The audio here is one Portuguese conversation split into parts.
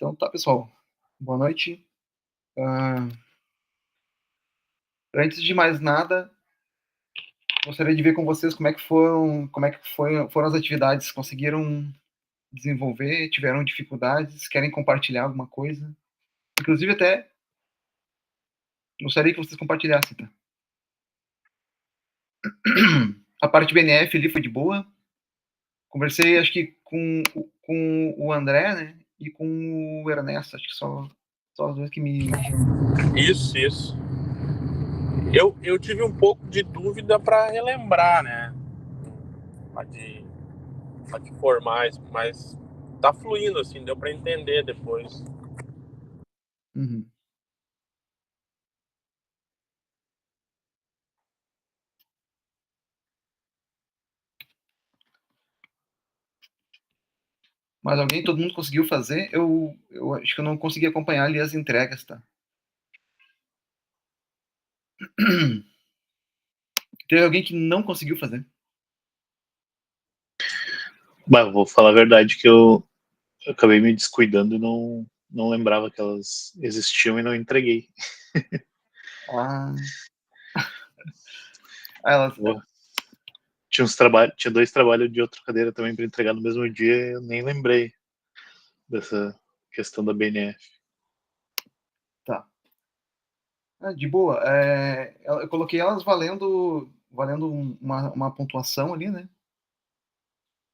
Então tá, pessoal. Boa noite. Ah, Antes de mais nada, gostaria de ver com vocês como é que foram as atividades. Conseguiram desenvolver? Tiveram dificuldades? Querem compartilhar alguma coisa? Inclusive, até gostaria que vocês compartilhassem, tá? A parte BNF ali foi de boa. Conversei, acho que com o André, né? E com o Ernesto. Acho que só os dois que me. Isso. Eu tive um pouco de dúvida para relembrar, né? Pode formar, mas tá fluindo, assim, deu para entender depois. Uhum. Mas alguém, todo mundo conseguiu fazer? Eu acho que eu não consegui acompanhar ali as entregas, tá? Teve alguém que não conseguiu fazer? Bah, vou falar a verdade que eu acabei me descuidando e não lembrava que elas existiam e não entreguei. Ah, elas. Tinha 2 trabalhos de outra cadeira também para entregar no mesmo dia e eu nem lembrei dessa questão da BNF. Tá. De boa. Eu coloquei elas valendo uma pontuação ali, né?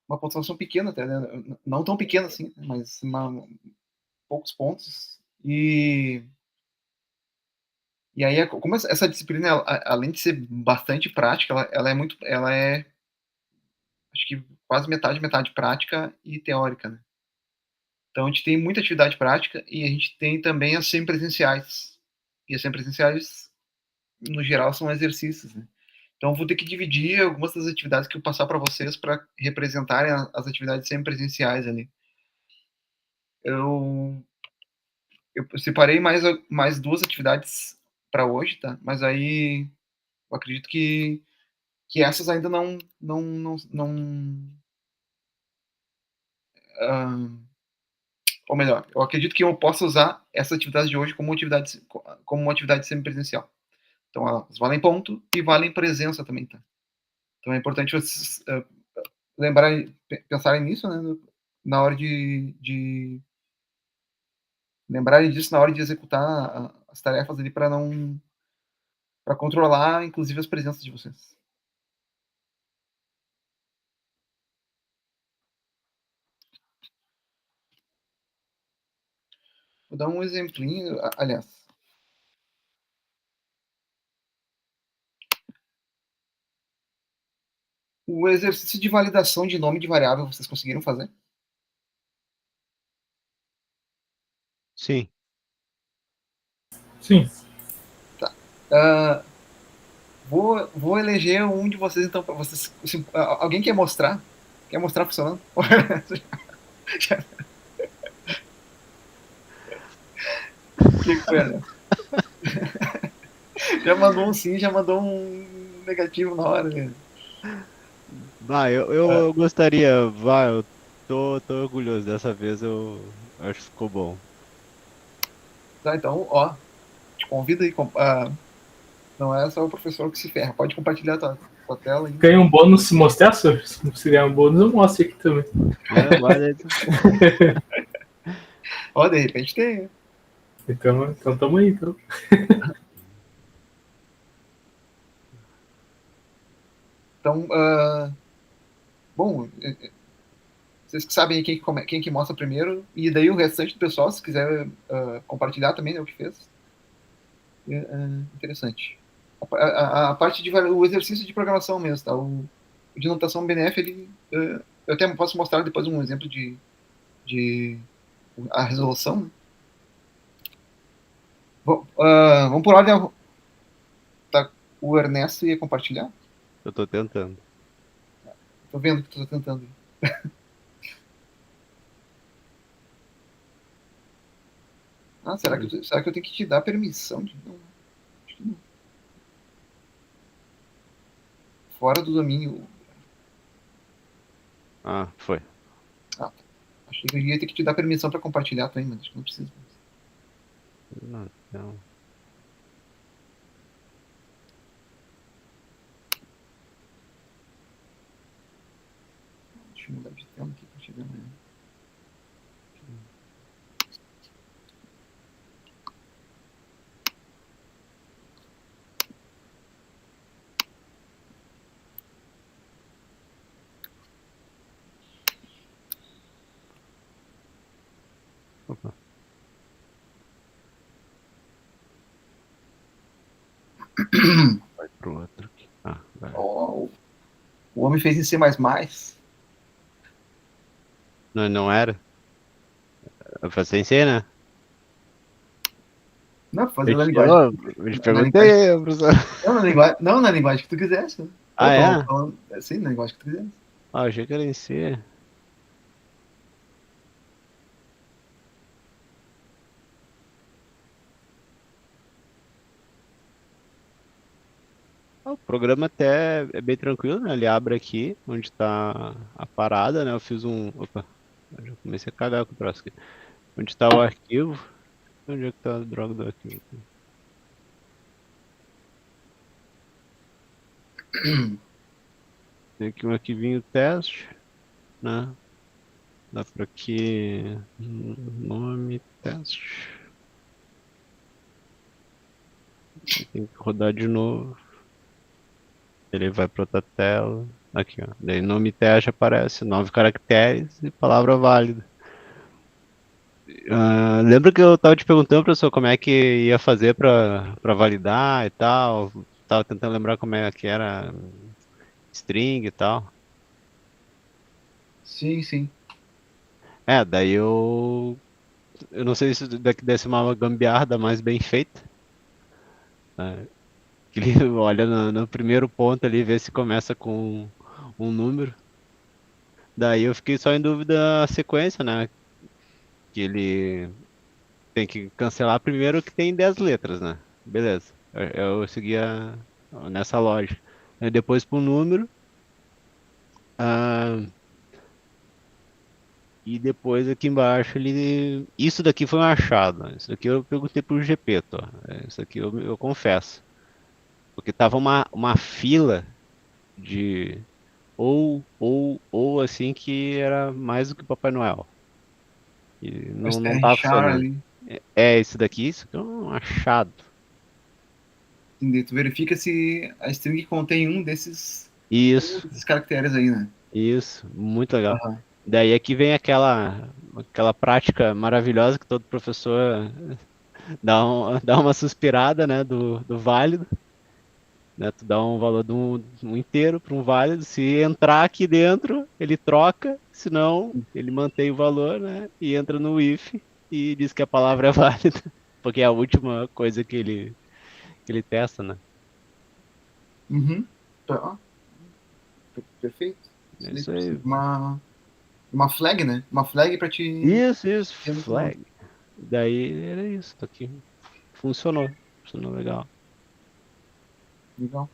Uma pontuação pequena até, né? Não tão pequena assim, mas poucos pontos. E aí, como essa disciplina, além de ser bastante prática, ela é, acho que quase metade prática e teórica, né? Então, a gente tem muita atividade prática e a gente tem também as semipresenciais. E as semipresenciais, no geral, são exercícios, né? Então, eu vou ter que dividir algumas das atividades que eu passar para vocês para representarem as atividades semipresenciais ali. Eu, eu separei mais duas atividades para hoje, tá? Mas aí eu acredito que essas ainda não ou melhor, eu acredito que eu possa usar essa atividade de hoje como uma atividade semipresencial. Então, elas valem ponto e valem presença também, tá? Então, é importante vocês pensarem nisso, né? Na hora de lembrarem disso na hora de executar as tarefas ali para controlar, inclusive, as presenças de vocês. Vou dar um exemplinho, aliás. O exercício de validação de nome de variável, vocês conseguiram fazer? Sim. Sim. Tá. Vou eleger um de vocês, então, para vocês. Alguém quer mostrar? Quer mostrar funcionando? O que foi, né? Já mandou um sim, já mandou um negativo na hora, né? Bah, eu gostaria, eu tô orgulhoso dessa vez, eu acho que ficou bom. Tá, então, ó, te convido aí. Não é só o professor que se ferra. Pode compartilhar tua tela aí. Ganha um bônus se mostrar, se ganhar um bônus, eu mostro aqui também. Ó, de repente tem. Então tamo aí, então. Então, bom, vocês que sabem quem que mostra primeiro, e daí o restante do pessoal, se quiser compartilhar também, né, o que fez. Interessante. A parte o exercício de programação mesmo, tá? O de notação BNF, eu até posso mostrar depois um exemplo de a resolução, né? Vamos por ordem. Tá, o Ernesto ia compartilhar? Eu tô tentando. Tô vendo que tu tá tentando. Será que eu tenho que te dar permissão? Não, acho que não. Fora do domínio. Ah, foi. Ah, tá. Achei que eu ia ter que te dar permissão para compartilhar também, mas acho que não precisa. Não, não. Deixa eu mudar de tela aqui para chegar amanhã. Opa. Vai pro outro aqui. Ah, vai. Ó, o homem fez em C++. Não era? Foi sem ser, né? Não, fazer na linguagem. Eu te Na linguagem. perguntei, professor. Não, na linguagem que tu quisesse. Né? Ah, é? Sim, na linguagem que tu quisesse. Ah, achei que era em C. O programa até é bem tranquilo, né? Ele abre aqui, onde tá a parada, né? Eu fiz um. Opa, eu já comecei a cagar com o troço aqui. Onde tá o arquivo. Onde é que tá a droga do arquivo? Tem aqui um arquivinho teste, né? Dá pra aqui. Nome teste. Tem que rodar de novo. Ele vai para outra tela. Aqui, ó. Daí nome teste aparece 9 caracteres e palavra válida. Lembra que eu tava te perguntando, professor, como é que ia fazer para validar e tal? Tava tentando lembrar como é que era string e tal. Sim, sim. Daí eu não sei se daqui desse uma gambiarra mais bem feita. Né? Que ele olha no primeiro ponto ali, vê se começa com um número. Daí eu fiquei só em dúvida a sequência, né? Que ele tem que cancelar primeiro que tem 10 letras, né? Beleza. Eu seguia nessa lógica. Aí depois pro número. ah, e depois aqui embaixo ele. Isso daqui foi um achado. Né? Isso daqui eu perguntei pro GP, ó. Isso aqui eu confesso. Porque tava uma fila de ou assim que era mais do que Papai Noel. E O não tava char funcionando. ali. Isso daqui, isso aqui é um achado. Entendeu? Tu verifica se a string contém um desses Isso, caracteres aí, né? muito legal. Aham. Daí aqui vem aquela prática maravilhosa que todo professor dá uma suspirada, né, do válido, né, tu dá um valor de um inteiro para um válido, se entrar aqui dentro, ele troca, senão ele mantém o valor, né, e entra no if e diz que a palavra é válida, porque é a última coisa que ele testa, né. Uhum. Tá. Perfeito. É Isso daí isso tu precisa aí. de uma flag, né? Uma flag pra te. Isso, flag. Daí era isso, tá aqui. Funcionou legal. Legal.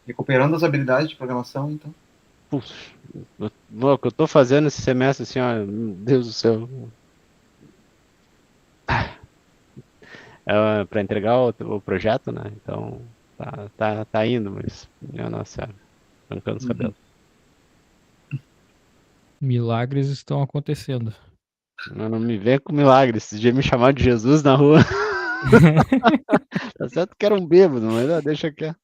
Recuperando as habilidades de programação, então. Puxa, o que eu tô fazendo esse semestre, assim, ó, meu Deus do céu. É para entregar o projeto, né? Então, tá indo, mas, minha nossa senhora, arrancando os Uhum. cabelos. Milagres estão acontecendo. Não me vem com milagre. Esse dia me chamaram de Jesus na rua. Tá certo que era um bêbado, mas deixa quieto.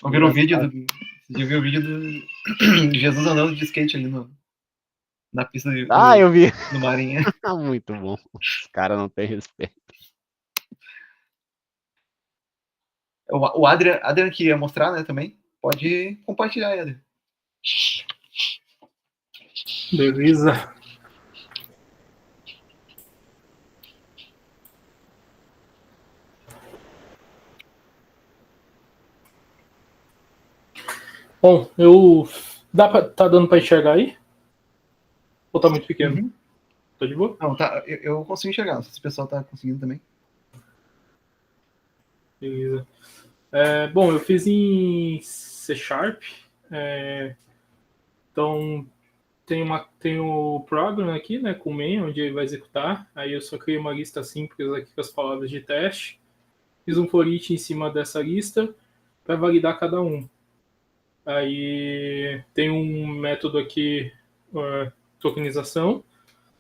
Vamos ver o vídeo do. Você já viu o vídeo do Jesus andando de skate ali na pista Eu vi. do Marinha. Muito bom. Os caras não têm respeito. O Adrian que ia mostrar, né, também. Pode compartilhar, Adrian. Beleza. Bom, tá dando pra enxergar aí? Ou tá muito pequeno? Uhum. Tá de boa? Não, tá, eu consigo enxergar. Não sei se o pessoal tá conseguindo também. Beleza. Bom, eu fiz em C Sharp. Então, tem o program aqui, né, com o main, onde ele vai executar. Aí eu só criei uma lista simples aqui com as palavras de teste. Fiz um for each em cima dessa lista para validar cada um. Aí tem um método aqui, tokenização,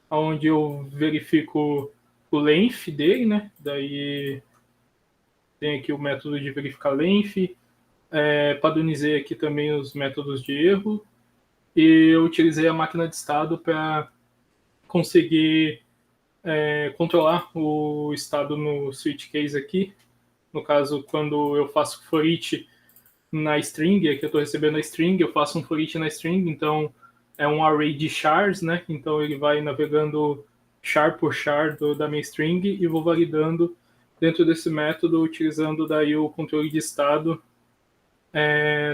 onde eu verifico o length dele, né? Daí tem aqui o método de verificar length. Padronizei aqui também os métodos de erro. E eu utilizei a máquina de estado para conseguir controlar o estado no switch case aqui. No caso, quando eu faço for each na string, aqui eu estou recebendo a string, eu faço um for each na string, então é um array de chars, né? Então ele vai navegando char por char da minha string e vou validando dentro desse método, utilizando daí o controle de estado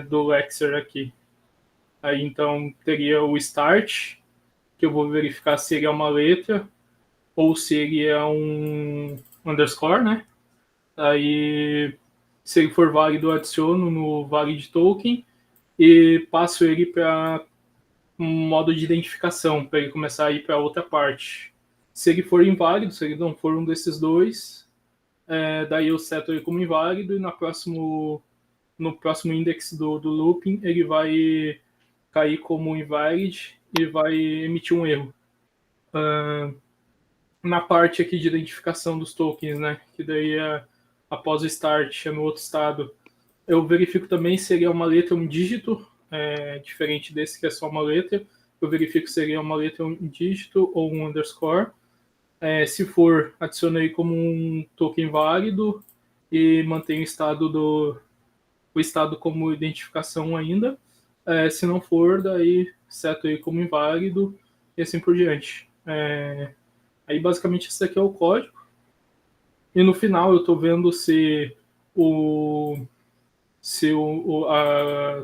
do Lexer aqui. Aí então teria o start, que eu vou verificar se ele é uma letra ou se ele é um underscore, né? Aí, se ele for válido, eu adiciono no valid token e passo ele para um modo de identificação, para ele começar a ir para outra parte. Se ele for inválido, se ele não for um desses dois, daí eu seto ele como inválido e no próximo index do looping ele vai cair como invalid e vai emitir um erro. Na parte aqui de identificação dos tokens, né, que daí após o start, no outro estado, eu verifico também se ele é uma letra ou um dígito, diferente desse que é só uma letra. Eu verifico se ele é uma letra ou um dígito ou um underscore. Se for, adiciono ele como um token válido e mantenho o estado como identificação ainda. Se não for, daí seto ele como inválido e assim por diante. Aí basicamente esse aqui é o código. E no final eu estou vendo se o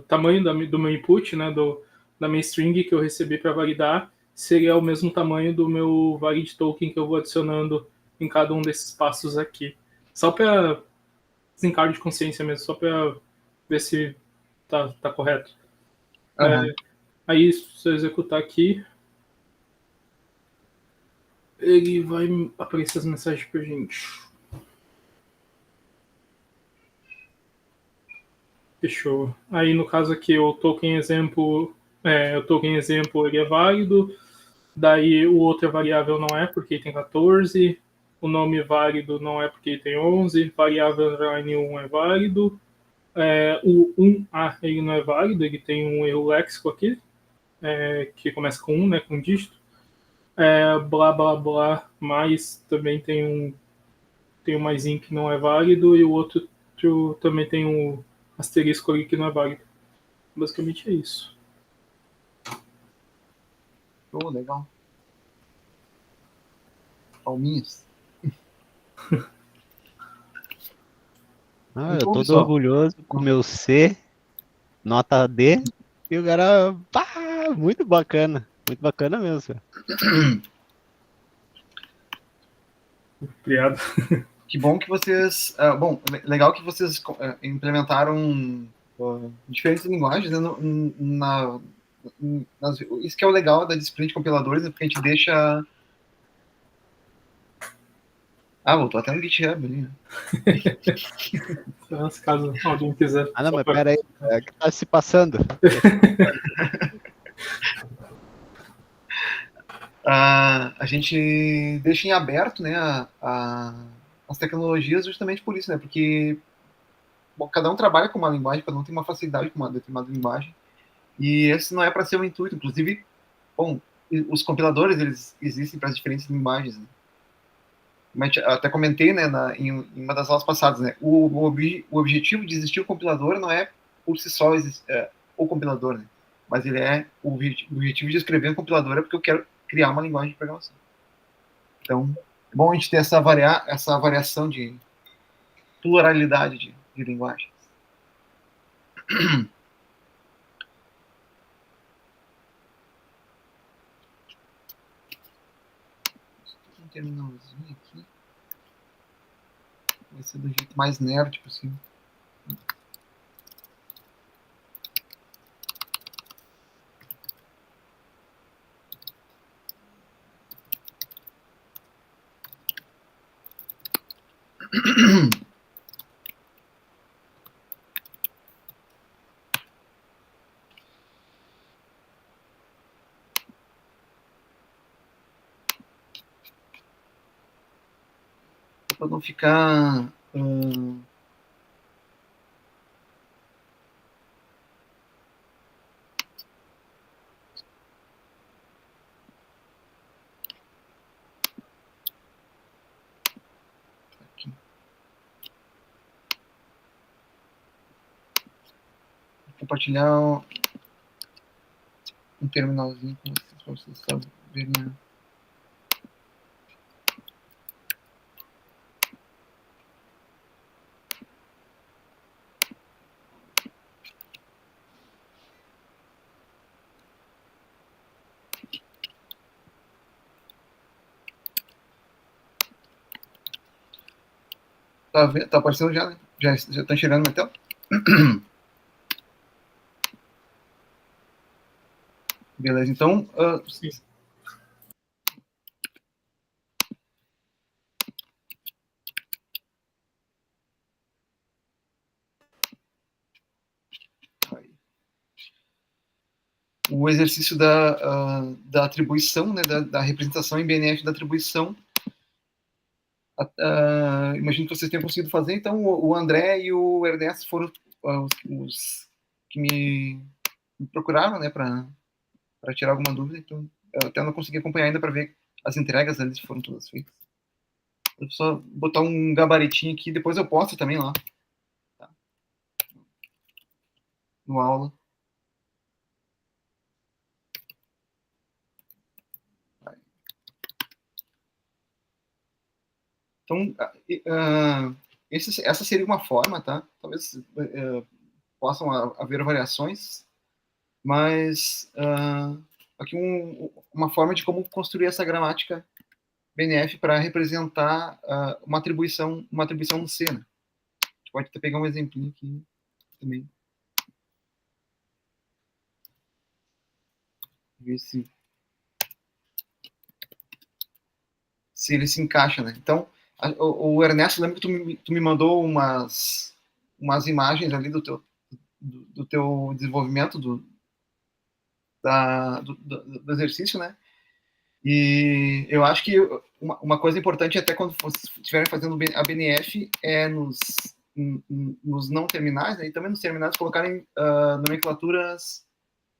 tamanho do meu input, né, da minha string que eu recebi para validar, seria o mesmo tamanho do meu valid token que eu vou adicionando em cada um desses passos aqui. Só para desencargo de consciência mesmo, só para ver se tá correto. Uhum. Aí, se eu executar aqui, ele vai aparecer as mensagens pra gente. Fechou. Aí, no caso aqui, o token exemplo ele é válido. Daí, o outro variável não é, porque tem 14. O nome válido não é, porque tem 11. Variável underline 1 é válido. O 1A ele não é válido, ele tem um erro léxico aqui, que começa com 1, né, com um dígito. Blá, blá, blá, mais também tem um maisinho que não é válido, e o outro também tem um asterisco ali que não é válido. Basicamente é isso. Oh, legal. Palminhas. Eu Então, tô todo pessoal, orgulhoso com o meu C, nota D, e o cara, pá, muito bacana mesmo. Obrigado. que bom que vocês. Legal que vocês implementaram diferentes linguagens, né, isso que é o legal da disciplina de compiladores, né, porque a gente deixa. Voltou até no GitHub ali, né? Caso alguém quiser. Não, mas pera aí, o que tá se passando? A gente deixa em aberto, né, as tecnologias justamente por isso, né? Porque cada um trabalha com uma linguagem, cada um tem uma facilidade com uma determinada linguagem, e esse não é para ser o intuito. Inclusive, os compiladores, eles existem para as diferentes linguagens, né? Até comentei, né, em uma das aulas passadas, né, o objetivo de existir o compilador não é por si só o compilador, né, mas ele o objetivo de escrever um compilador é porque eu quero criar uma linguagem de programação. Então, é bom a gente ter essa variação de pluralidade de linguagens. Um terminalzinho aqui. Vai ser do jeito mais nerd possível. Para não ficar... compartilhar um terminalzinho com vocês, para vocês saberem. Tá aparecendo já, né? Já tá enxergando na tela? Beleza, então... Sim. O exercício da atribuição, né, da representação em BNF da atribuição. Imagino que vocês tenham conseguido fazer. Então, o André e o Ernesto foram os que me procuraram, né, para tirar alguma dúvida. Então, eu até não consegui acompanhar ainda para ver as entregas ali, se foram todas feitas. Eu vou só botar um gabaritinho aqui, depois eu posto também lá. Tá? No aula. Então, essa seria uma forma, tá? Talvez possam haver variações, mas aqui uma forma de como construir essa gramática BNF para representar uma atribuição no C, né? A gente pode até pegar um exemplinho aqui também. Ver se ele se encaixa, né? Então, o Ernesto, lembra que tu me mandou umas imagens ali do teu desenvolvimento do exercício, né? E eu acho que uma coisa importante até quando vocês estiverem fazendo a BNF é nos não terminais, né? E também nos terminais colocarem nomenclaturas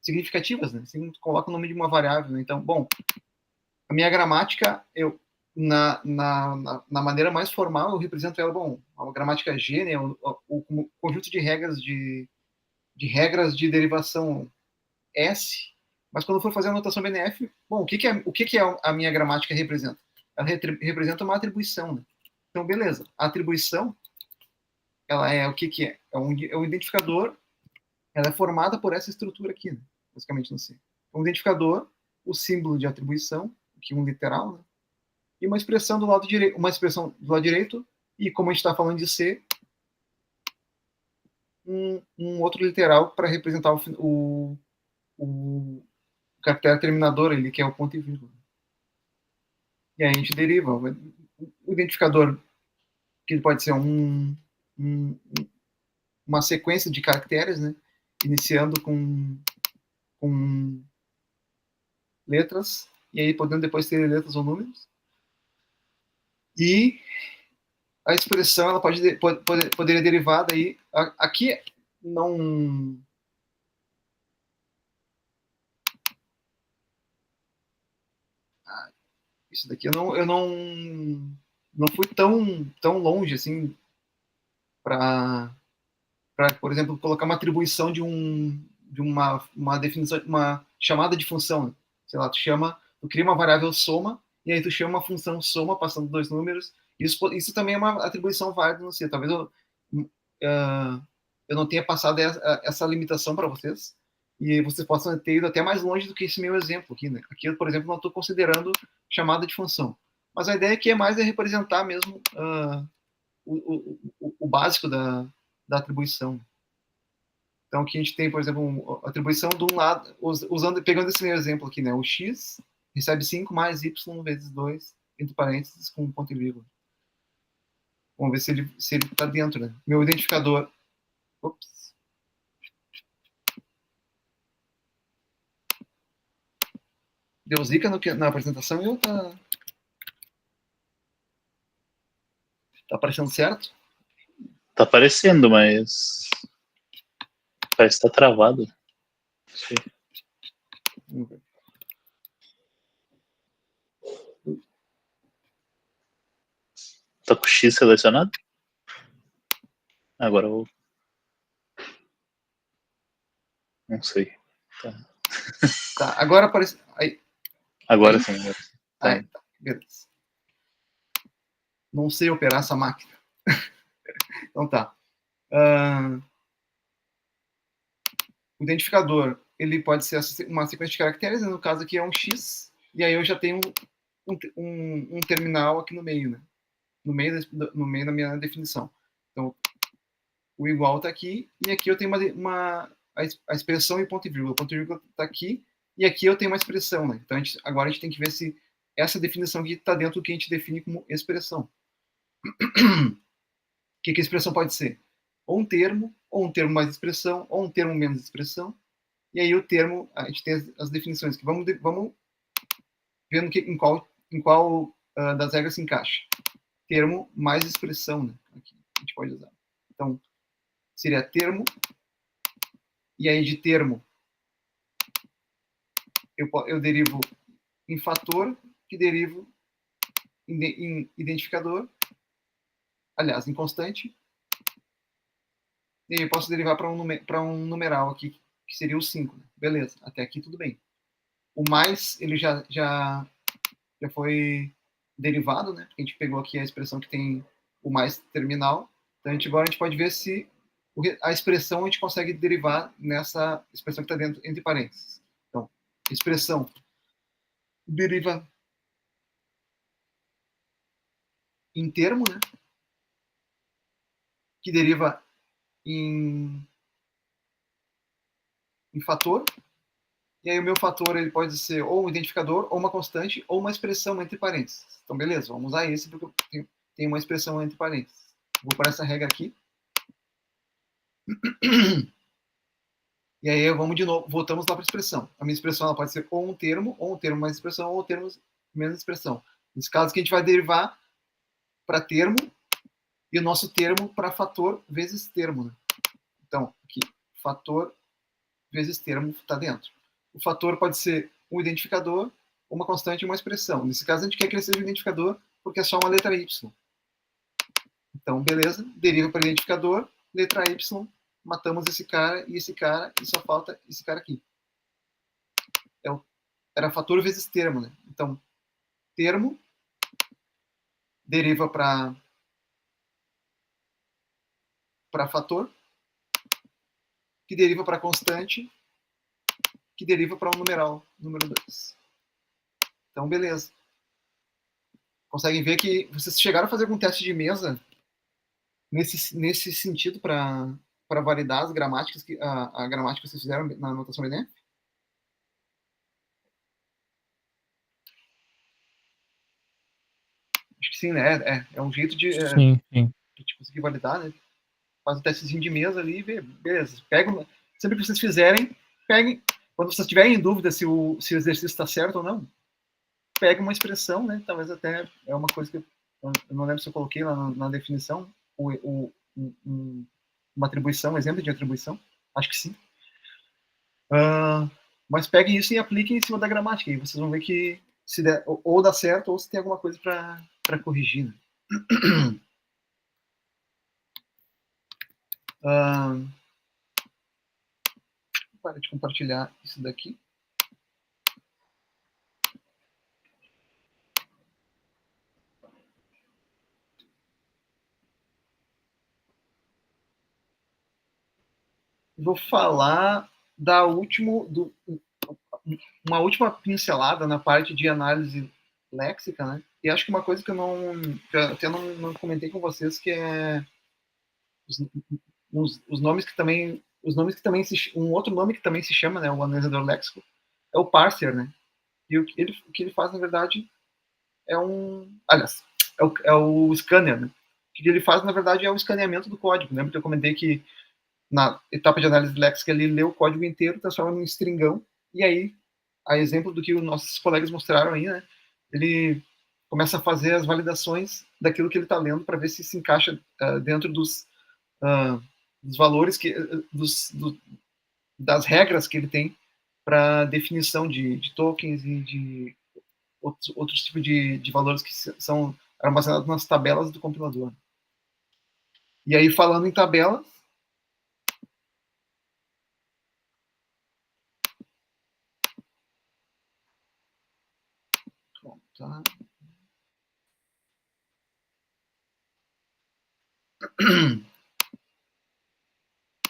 significativas, né? Assim, tu coloca o nome de uma variável, né? Então, bom, a minha gramática, na maneira mais formal, eu represento ela, bom, a gramática G, né, o conjunto de regras de derivação S, mas quando eu for fazer a notação BNF, bom, o que a minha gramática representa? Ela representa uma atribuição, né? Então, beleza, a atribuição, ela é o que é? É um identificador, ela é formada por essa estrutura aqui, né? Basicamente não sei. Um identificador, o símbolo de atribuição, que é um literal, né? E uma expressão do lado direito, e como a gente está falando de C, um outro literal para representar o caractere terminador ali, que é o ponto e vírgula. E aí a gente deriva o identificador, que pode ser uma sequência de caracteres, né? Iniciando com letras, e aí podendo depois ter letras ou números. E a expressão ela poderia derivar daí. Aqui não. Isso daqui eu não fui tão longe assim para, por exemplo, colocar uma atribuição de uma definição, uma chamada de função. Né? Sei lá, tu cria uma variável soma e aí tu chama uma função soma passando dois números. Isso também é uma atribuição válida no C. Talvez eu não tenha passado essa limitação para vocês e vocês possam ter ido até mais longe do que esse meu exemplo aqui. Né? Aqui eu, por exemplo, não estou considerando chamada de função. Mas a ideia aqui é mais representar mesmo o básico da atribuição. Então aqui a gente tem, por exemplo, a atribuição de um lado, pegando esse meu exemplo aqui, né? O x recebe 5 mais y vezes 2, entre parênteses, com um ponto e vírgula. Vamos ver se ele está dentro, né? Meu identificador. Ops. Deu zica na apresentação e eu tá aparecendo certo? Tá aparecendo, mas parece que tá travado. Sim. Vamos ver. Tá com o X selecionado? Agora eu vou. Não sei. Tá, agora aparece. Aí. Agora Aí? sim. Agora. Tá. Aí, tá. Beleza. Não sei operar essa máquina. Então tá. O identificador, ele pode ser uma sequência de caracteres, né? No caso aqui é um X, e aí eu já tenho um terminal aqui no meio, né? No meio da minha definição. Então, o igual está aqui, e aqui eu tenho a expressão e ponto e vírgula. O ponto e vírgula está aqui, e aqui eu tenho uma expressão, né? Então, agora a gente tem que ver se essa definição aqui está dentro do que a gente define como expressão. O que a expressão pode ser? Ou um termo mais expressão, ou um termo menos expressão. E aí o termo, a gente tem as definições que vamos vendo em qual das regras se encaixa. Termo mais expressão, né? Aqui a gente pode usar. Então, seria termo, e aí de termo eu derivo em fator, que derivo em identificador, aliás, em constante, e aí eu posso derivar para um numeral aqui, que seria o 5. Né? Beleza, até aqui tudo bem. O mais, ele já foi derivado, né? A gente pegou aqui a expressão que tem o mais terminal. Então, agora a gente pode ver se a expressão a gente consegue derivar nessa expressão que está dentro, entre parênteses. Então, expressão deriva em termo, né? Que deriva em fator. E aí o meu fator ele pode ser ou um identificador, ou uma constante, ou uma expressão entre parênteses. Então, beleza, vamos usar esse porque eu tenho uma expressão entre parênteses. Vou para essa regra aqui. E aí vamos de novo, voltamos lá para a expressão. A minha expressão ela pode ser ou um termo mais expressão, ou um termo menos expressão. Nesse caso aqui a gente vai derivar para termo e o nosso termo para fator vezes termo. Né? Então, aqui, fator vezes termo está dentro. O fator pode ser um identificador, uma constante e uma expressão. Nesse caso, a gente quer que ele seja um identificador porque é só uma letra Y. Então, beleza, deriva para identificador, letra Y, matamos esse cara, e só falta esse cara aqui. Era fator vezes termo, né? Então, termo deriva para fator, que deriva para constante, que deriva para um numeral, número 2. Então, beleza. Conseguem ver que vocês chegaram a fazer algum teste de mesa nesse sentido para validar as gramáticas, a gramática que vocês fizeram na anotação BNF? Acho que sim, né? É um jeito de Sim. conseguir validar, né? Faz um testezinho de mesa ali e vê, beleza. Sempre que vocês fizerem, peguem. Quando vocês tiverem em dúvida se o exercício está certo ou não, pegue uma expressão, né? Talvez até é uma coisa que eu não lembro se eu coloquei lá na definição, uma atribuição, um exemplo de atribuição. Acho que sim. Mas peguem isso e apliquem em cima da gramática. E vocês vão ver que se der, ou dá certo ou se tem alguma coisa para corrigir. Né? Para de compartilhar isso daqui. Vou falar uma última pincelada na parte de análise léxica, né? E acho que uma coisa que eu até não comentei com vocês, que é os nomes que também um outro nome que também se chama, né, o analisador léxico, é o parser, né? E o que ele faz, na verdade, aliás, é o scanner, né? que ele faz, na verdade, é o escaneamento do código. Lembra que eu comentei que na etapa de análise léxica ele lê o código inteiro, transforma num stringão, e aí, a exemplo do que os nossos colegas mostraram aí, né, ele começa a fazer as validações daquilo que ele está lendo para ver se se encaixa dentro dos valores, das regras que ele tem para definição de tokens e de outros tipos de valores que são armazenados nas tabelas do compilador. E aí, falando em tabelas, tá.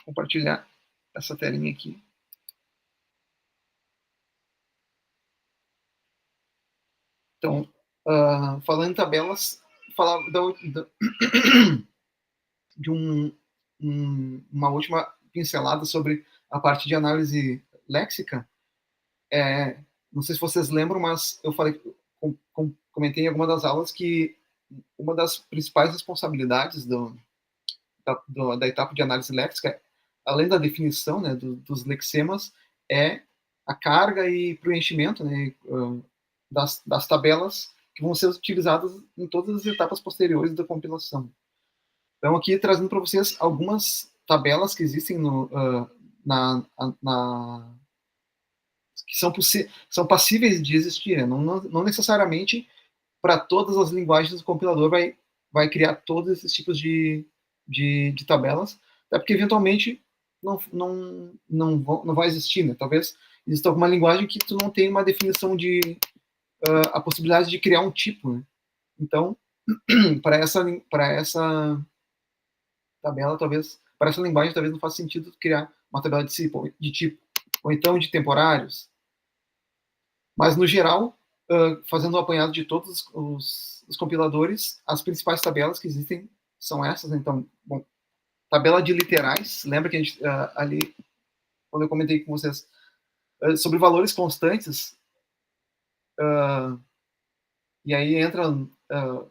Compartilhar essa telinha aqui. Então, falando em tabelas, falar de uma última pincelada sobre a parte de análise léxica. Não sei se vocês lembram, mas eu falei, comentei em alguma das aulas que uma das principais responsabilidades da etapa de análise léxica, além da definição, né, dos lexemas, é a carga e preenchimento, né, das tabelas que vão ser utilizadas em todas as etapas posteriores da compilação. Então, aqui trazendo para vocês algumas tabelas que existem que são passíveis de existir, né? Não necessariamente para todas as linguagens o compilador vai criar todos esses tipos de tabelas, até porque eventualmente não vai existir, né? Talvez exista alguma linguagem que tu não tem uma definição de a possibilidade de criar um tipo, né? Então, para essa tabela, talvez, para essa linguagem, talvez não faça sentido criar uma tabela de tipo, ou então de temporários. Mas, no geral, fazendo um apanhado de todos os compiladores, as principais tabelas que existem são essas. Então, bom, tabela de literais, lembra que a gente, ali, quando eu comentei com vocês sobre valores constantes, e aí entram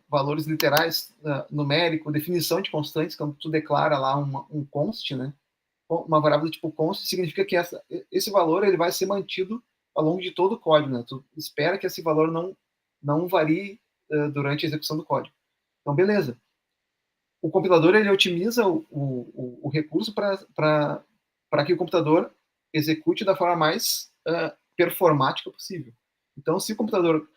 valores literais, numérico, definição de constantes, quando tu declara lá um const, né? Uma variável do tipo const, significa que esse valor ele vai ser mantido ao longo de todo o código, né? Tu espera que esse valor não varie durante a execução do código. Então, beleza. O compilador ele otimiza o recurso para que o computador execute da forma mais performática possível. Então, se o computador,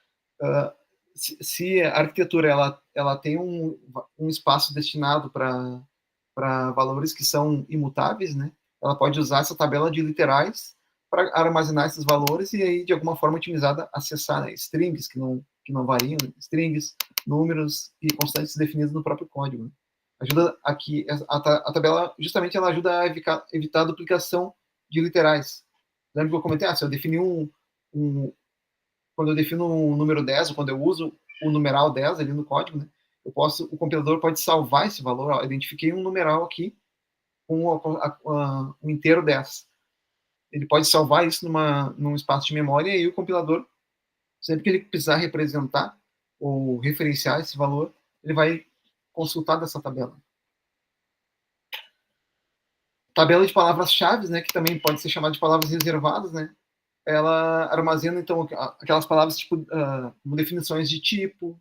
se a arquitetura ela tem um espaço destinado para valores que são imutáveis, né? Ela pode usar essa tabela de literais para armazenar esses valores e aí, de alguma forma otimizada, acessar, né, strings que não variam, né, strings, números e constantes definidos no próprio código. Né? Ajuda aqui, a tabela, justamente, ela ajuda a evitar a duplicação de literais. Lembra que eu comentei, se eu definir quando eu defino um número 10, ou quando eu uso o numeral 10 ali no código, né, o compilador pode salvar esse valor. Ó, identifiquei um numeral aqui com um inteiro 10. Ele pode salvar isso num espaço de memória e aí o compilador, sempre que ele precisar representar ou referenciar esse valor, ele vai consultar dessa tabela. Tabela de palavras-chave, né, que também pode ser chamada de palavras reservadas, né? Ela armazena, então, aquelas palavras tipo definições de tipo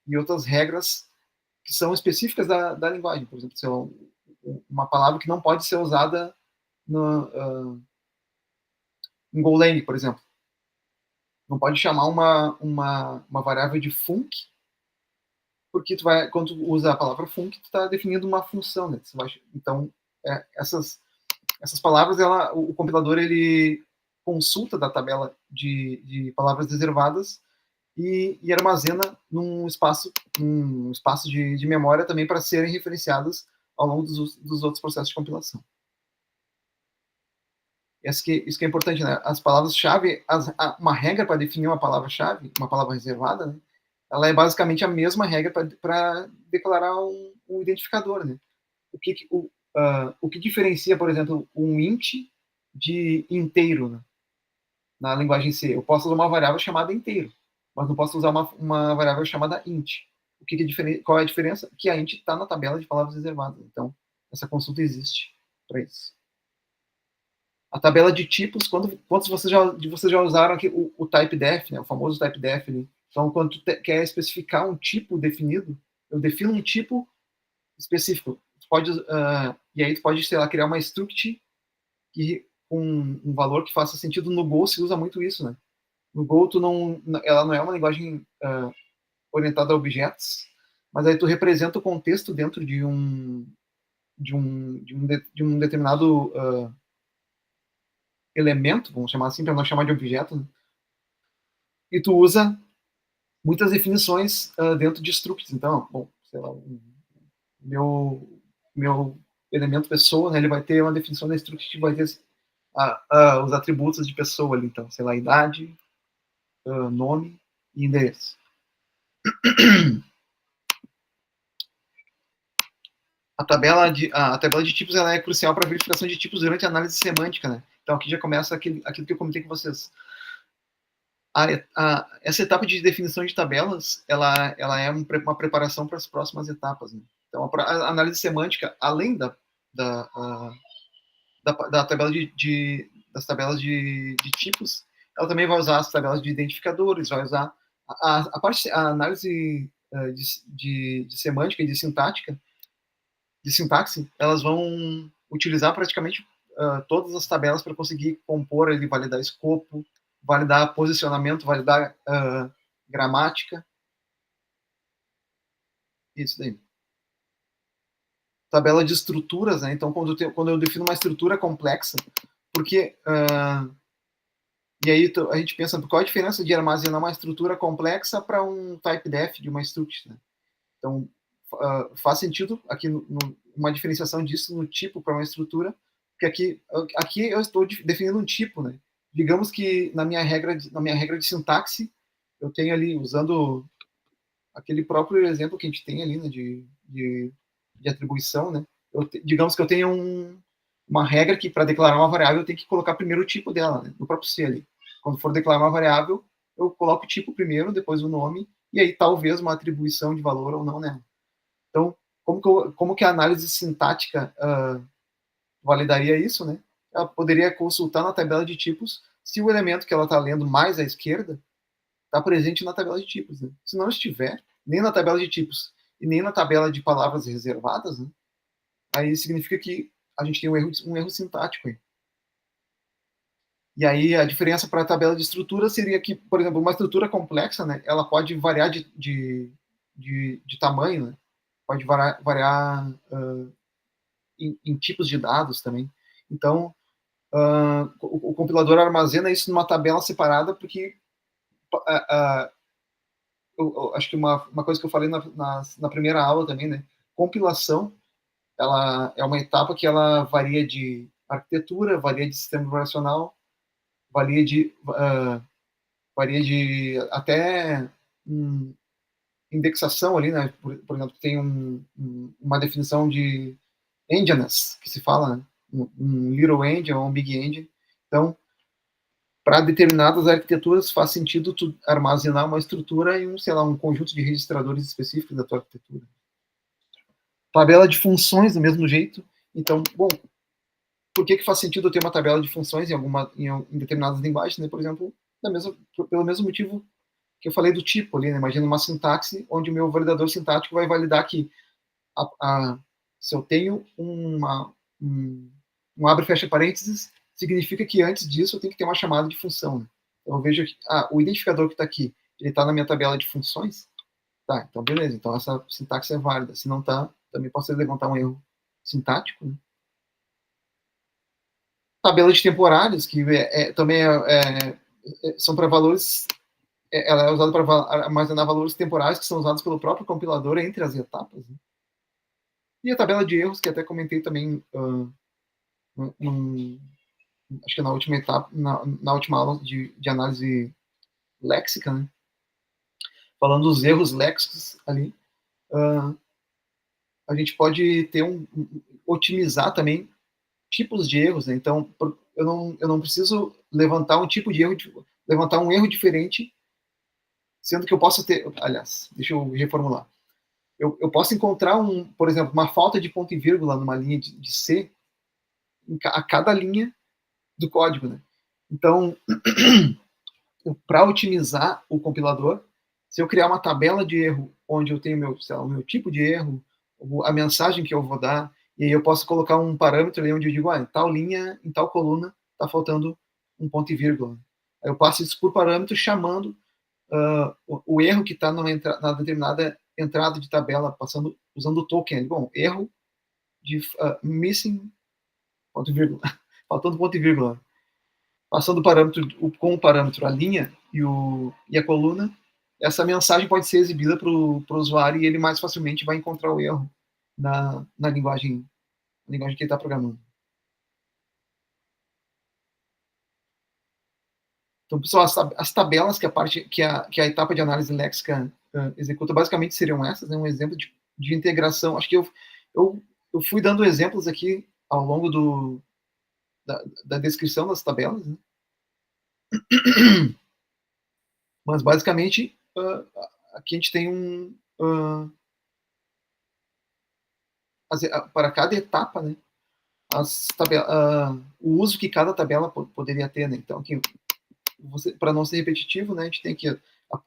e outras regras que são específicas da linguagem. Por exemplo, se uma palavra que não pode ser usada em Golang, por exemplo. Não pode chamar uma variável de func, porque quando tu usa a palavra func, tu está definindo uma função, né? Então, essas palavras, o compilador ele consulta da tabela de palavras reservadas e armazena num espaço de memória também para serem referenciadas ao longo dos outros processos de compilação. Isso que é importante, né? As palavras-chave, uma regra para definir uma palavra-chave, uma palavra reservada, né? Ela é basicamente a mesma regra para declarar um identificador, né? O que diferencia, por exemplo, um int de inteiro, né? Na linguagem C? Eu posso usar uma variável chamada inteiro, mas não posso usar uma variável chamada int. qual é a diferença? Que a int está na tabela de palavras reservadas. Então, essa consulta existe para isso. A tabela de tipos, quantos vocês já usaram aqui o typedef, né? O famoso typedef ali. Então, quando tu quer especificar um tipo definido, eu defino um tipo específico. E aí tu pode, sei lá, criar uma struct com um valor que faça sentido. No Go se usa muito isso, né? No Go ela não é uma linguagem orientada a objetos, mas aí tu representa o contexto dentro de um determinado elemento, vamos chamar assim, para não chamar de objeto, né? E tu usa muitas definições dentro de structs. Então, bom, sei lá, meu elemento pessoa, né, ele vai ter uma definição da struct que vai ter os atributos de pessoa ali, então, sei lá, idade, nome e endereço. A tabela de tipos ela é crucial para a verificação de tipos durante a análise semântica, né? Então aqui já começa aquilo que eu comentei com vocês. Essa etapa de definição de tabelas, ela é uma preparação para as próximas etapas, né? Então a análise semântica, além da tabela das tabelas de tipos, ela também vai usar as tabelas de identificadores, vai usar a análise de semântica e de sintaxe, elas vão utilizar praticamente todas as tabelas para conseguir compor, validar escopo, validar posicionamento, validar gramática. Isso daí. Tabela de estruturas, né? Então, quando eu defino uma estrutura complexa, porque... e aí a gente pensa, qual a diferença de armazenar uma estrutura complexa para um typedef de uma struct, né? Então, faz sentido aqui uma diferenciação disso no tipo para uma estrutura, porque aqui eu estou definindo um tipo, né? Digamos que na minha regra de sintaxe, eu tenho ali, usando aquele próprio exemplo que a gente tem ali, né, de atribuição, né? Digamos que eu tenho uma regra que para declarar uma variável eu tenho que colocar primeiro o tipo dela, né, no próprio C ali. Quando for declarar uma variável, eu coloco o tipo primeiro, depois o nome, e aí talvez uma atribuição de valor ou não nela. Então, como que a análise sintática validaria isso, né? Ela poderia consultar na tabela de tipos se o elemento que ela está lendo mais à esquerda está presente na tabela de tipos, né? Se não estiver, nem na tabela de tipos e nem na tabela de palavras reservadas, né? Aí significa que a gente tem um erro sintático aí. E aí a diferença para a tabela de estrutura seria que, por exemplo, uma estrutura complexa, né? Ela pode variar de tamanho, né? Pode variar em tipos de dados também. Então, o compilador armazena isso numa tabela separada, porque eu acho que uma coisa que eu falei na primeira aula também, né? Compilação, ela é uma etapa que ela varia de arquitetura, varia de sistema operacional, varia de até indexação ali, né? Por exemplo, tem uma definição de endianness, que se fala, né? Um little engine ou um big engine. Então, para determinadas arquiteturas faz sentido tu armazenar uma estrutura em um conjunto de registradores específicos da tua arquitetura. Tabela de funções do mesmo jeito. Então, bom, por que faz sentido eu ter uma tabela de funções em determinadas linguagens, né? Por exemplo, pelo mesmo motivo que eu falei do tipo ali, né? Imagina uma sintaxe onde o meu validador sintático vai validar que se eu tenho um abre e fecha parênteses, significa que antes disso eu tenho que ter uma chamada de função, né? Então eu vejo que o identificador que está aqui, ele está na minha tabela de funções, tá, então beleza, então essa sintaxe é válida. Se não está, também posso levantar um erro sintático, né? Tabela de temporários, que também são para valores, ela é usada para armazenar valores temporais que são usados pelo próprio compilador entre as etapas, né? E a tabela de erros, que até comentei também acho que na última etapa, na última aula de análise léxica, né? Falando dos erros léxicos ali, a gente pode otimizar também tipos de erros, né? Então, eu não preciso levantar um tipo de erro, levantar um erro diferente, sendo que eu posso ter, aliás, deixa eu reformular. eu posso encontrar, por exemplo, uma falta de ponto e vírgula numa linha de C a cada linha do código, né? Então, para otimizar o compilador, se eu criar uma tabela de erro onde eu tenho o meu tipo de erro, a mensagem que eu vou dar, e aí eu posso colocar um parâmetro ali onde eu digo, em tal linha, em tal coluna, está faltando um ponto e vírgula. Aí eu passo isso por parâmetro chamando o erro que está na determinada entrada de tabela, usando o token. Bom, erro de missing ponto e vírgula, faltando ponto e vírgula. Passando com o parâmetro a linha e a coluna, essa mensagem pode ser exibida para o usuário e ele mais facilmente vai encontrar o erro na linguagem que ele está programando. Então, pessoal, as tabelas que a etapa de análise léxica executa basicamente seriam essas, né? Um exemplo de integração. Acho que eu fui dando exemplos aqui ao longo da descrição das tabelas, né? Mas, basicamente, aqui a gente tem para cada etapa, né, o uso que cada tabela poderia ter, né? Então, para não ser repetitivo, né, a gente tem aqui,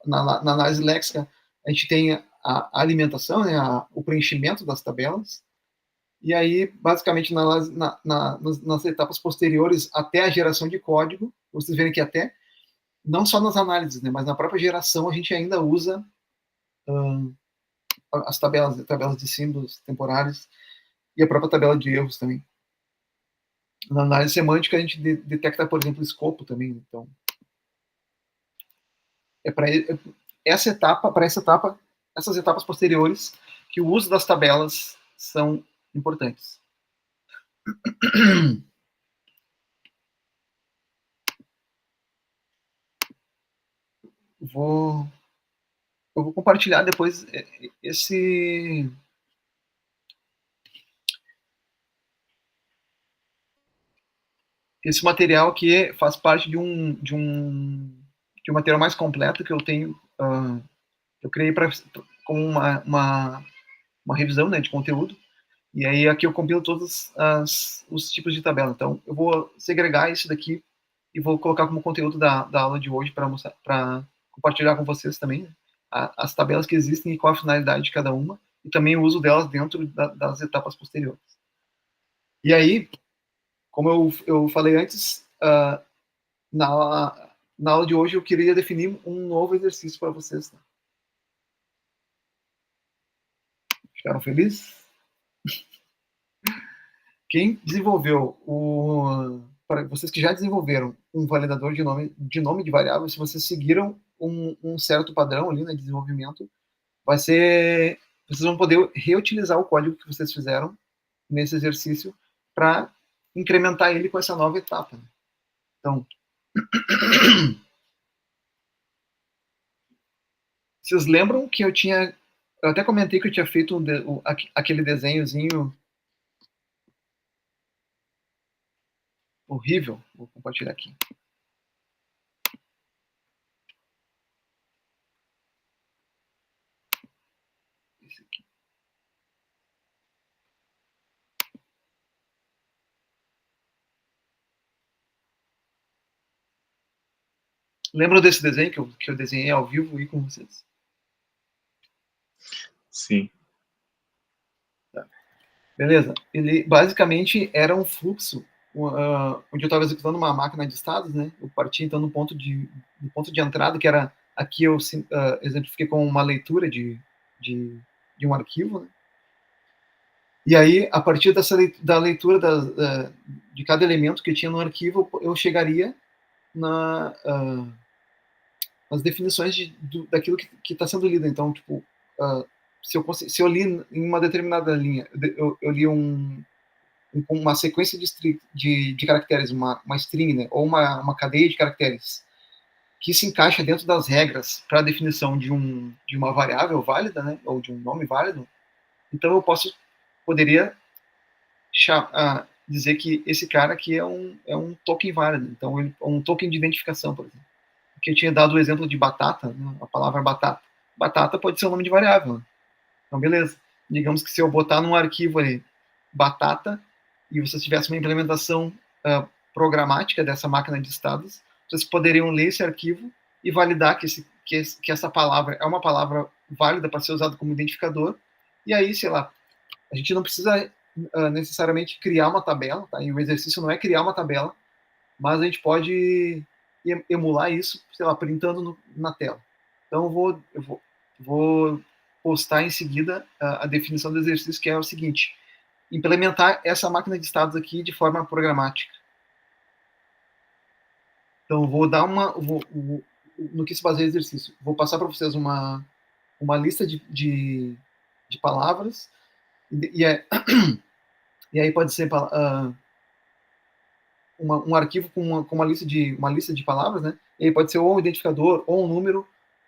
na análise léxica, a gente tem a alimentação, né, o preenchimento das tabelas, e aí, basicamente, nas etapas posteriores, até a geração de código, vocês verem que até, não só nas análises, né, mas na própria geração, a gente ainda usa as tabelas de símbolos temporários e a própria tabela de erros também. Na análise semântica, a gente detecta, por exemplo, o escopo também. Então, essas etapas posteriores, que o uso das tabelas são importantes. Eu vou compartilhar depois esse material que faz parte de um material mais completo que eu tenho, eu criei como uma revisão, né, de conteúdo, e aí aqui eu compilo todos os tipos de tabela. Então, eu vou segregar isso daqui e vou colocar como conteúdo da aula de hoje para compartilhar com vocês também, né, as tabelas que existem e qual a finalidade de cada uma, e também o uso delas dentro das etapas posteriores. E aí, como eu falei antes, na aula de hoje eu queria definir um novo exercício para vocês. Né? Ficaram felizes? Quem desenvolveu para vocês que já desenvolveram um validador de nome de variável, se vocês seguiram um certo padrão ali, né, de desenvolvimento, vocês vão poder reutilizar o código que vocês fizeram nesse exercício para incrementar ele com essa nova etapa. Né? Então, vocês lembram que eu até comentei que eu tinha feito aquele desenhozinho horrível? Vou compartilhar aqui. Esse aqui. Lembram desse desenho que eu desenhei ao vivo aí com vocês? Sim. Tá. Beleza. Ele basicamente era um fluxo onde eu estava executando uma máquina de estados, né? Eu parti então no ponto de entrada, que era aqui eu exemplifiquei com uma leitura de um arquivo, né? E aí, a partir da leitura de cada elemento que tinha no arquivo, eu chegaria nas definições daquilo que está sendo lido. Então, tipo, se eu li em uma determinada linha, eu li uma sequência de caracteres, uma string, né, ou uma cadeia de caracteres, que se encaixa dentro das regras para a definição de uma variável válida, né, ou de um nome válido, então eu poderia dizer que esse cara aqui é um token válido, então ele é um token de identificação, por exemplo. Porque eu tinha dado o exemplo de batata, né, a palavra batata. Batata pode ser um nome de variável. Né? Então, beleza. Digamos que se eu botar num arquivo ali batata e você tivesse uma implementação programática dessa máquina de estados, vocês poderiam ler esse arquivo e validar que essa palavra é uma palavra válida para ser usada como identificador. E aí, sei lá, a gente não precisa necessariamente criar uma tabela, tá? E o exercício não é criar uma tabela, mas a gente pode emular isso, sei lá, printando na tela. Então eu vou postar em seguida a definição do exercício, que é o seguinte: implementar essa máquina de estados aqui de forma programática. Então vou dar no que se baseia o exercício. Vou passar para vocês uma lista de palavras e aí pode ser um arquivo com uma lista de palavras, né? E aí pode ser ou um identificador, ou um número,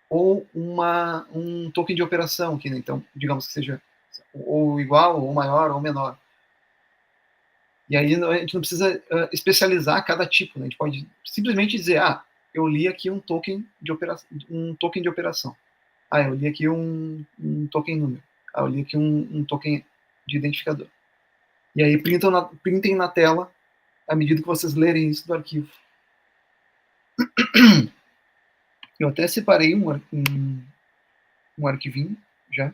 ou um token de operação, que, né? Então, digamos que seja ou igual, ou maior, ou menor. E aí a gente não precisa especializar cada tipo, né? A gente pode simplesmente dizer, eu li aqui um token de operação. Eu li aqui um token número. Eu li aqui um token de identificador. E aí printem na tela à medida que vocês lerem isso do arquivo. Eu até separei um arquivinho já.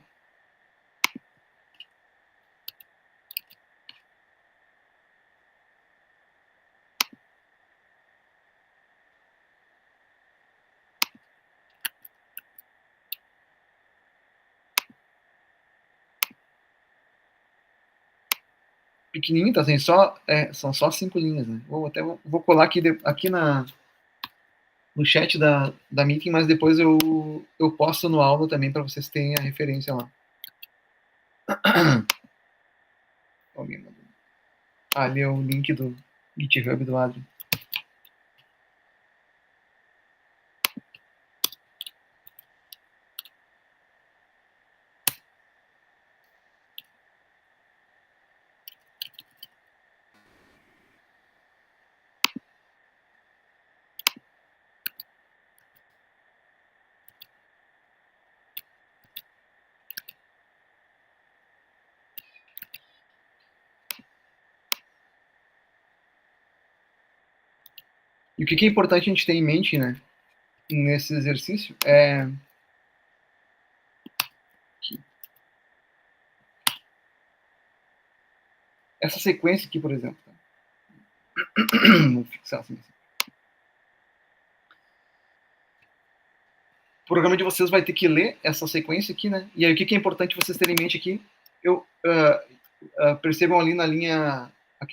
Pequenininho, tá? São só 5 linhas, né? Vou colar aqui no chat da meeting, mas depois eu posto no aula também para vocês terem a referência lá. Ali é o link do GitHub do Adrian. E o que é importante a gente ter em mente, né, nesse exercício é essa sequência aqui, por exemplo. Vou fixar assim. O programa de vocês vai ter que ler essa sequência aqui, né? E aí o que é importante vocês terem em mente aqui? Percebam ali na linha,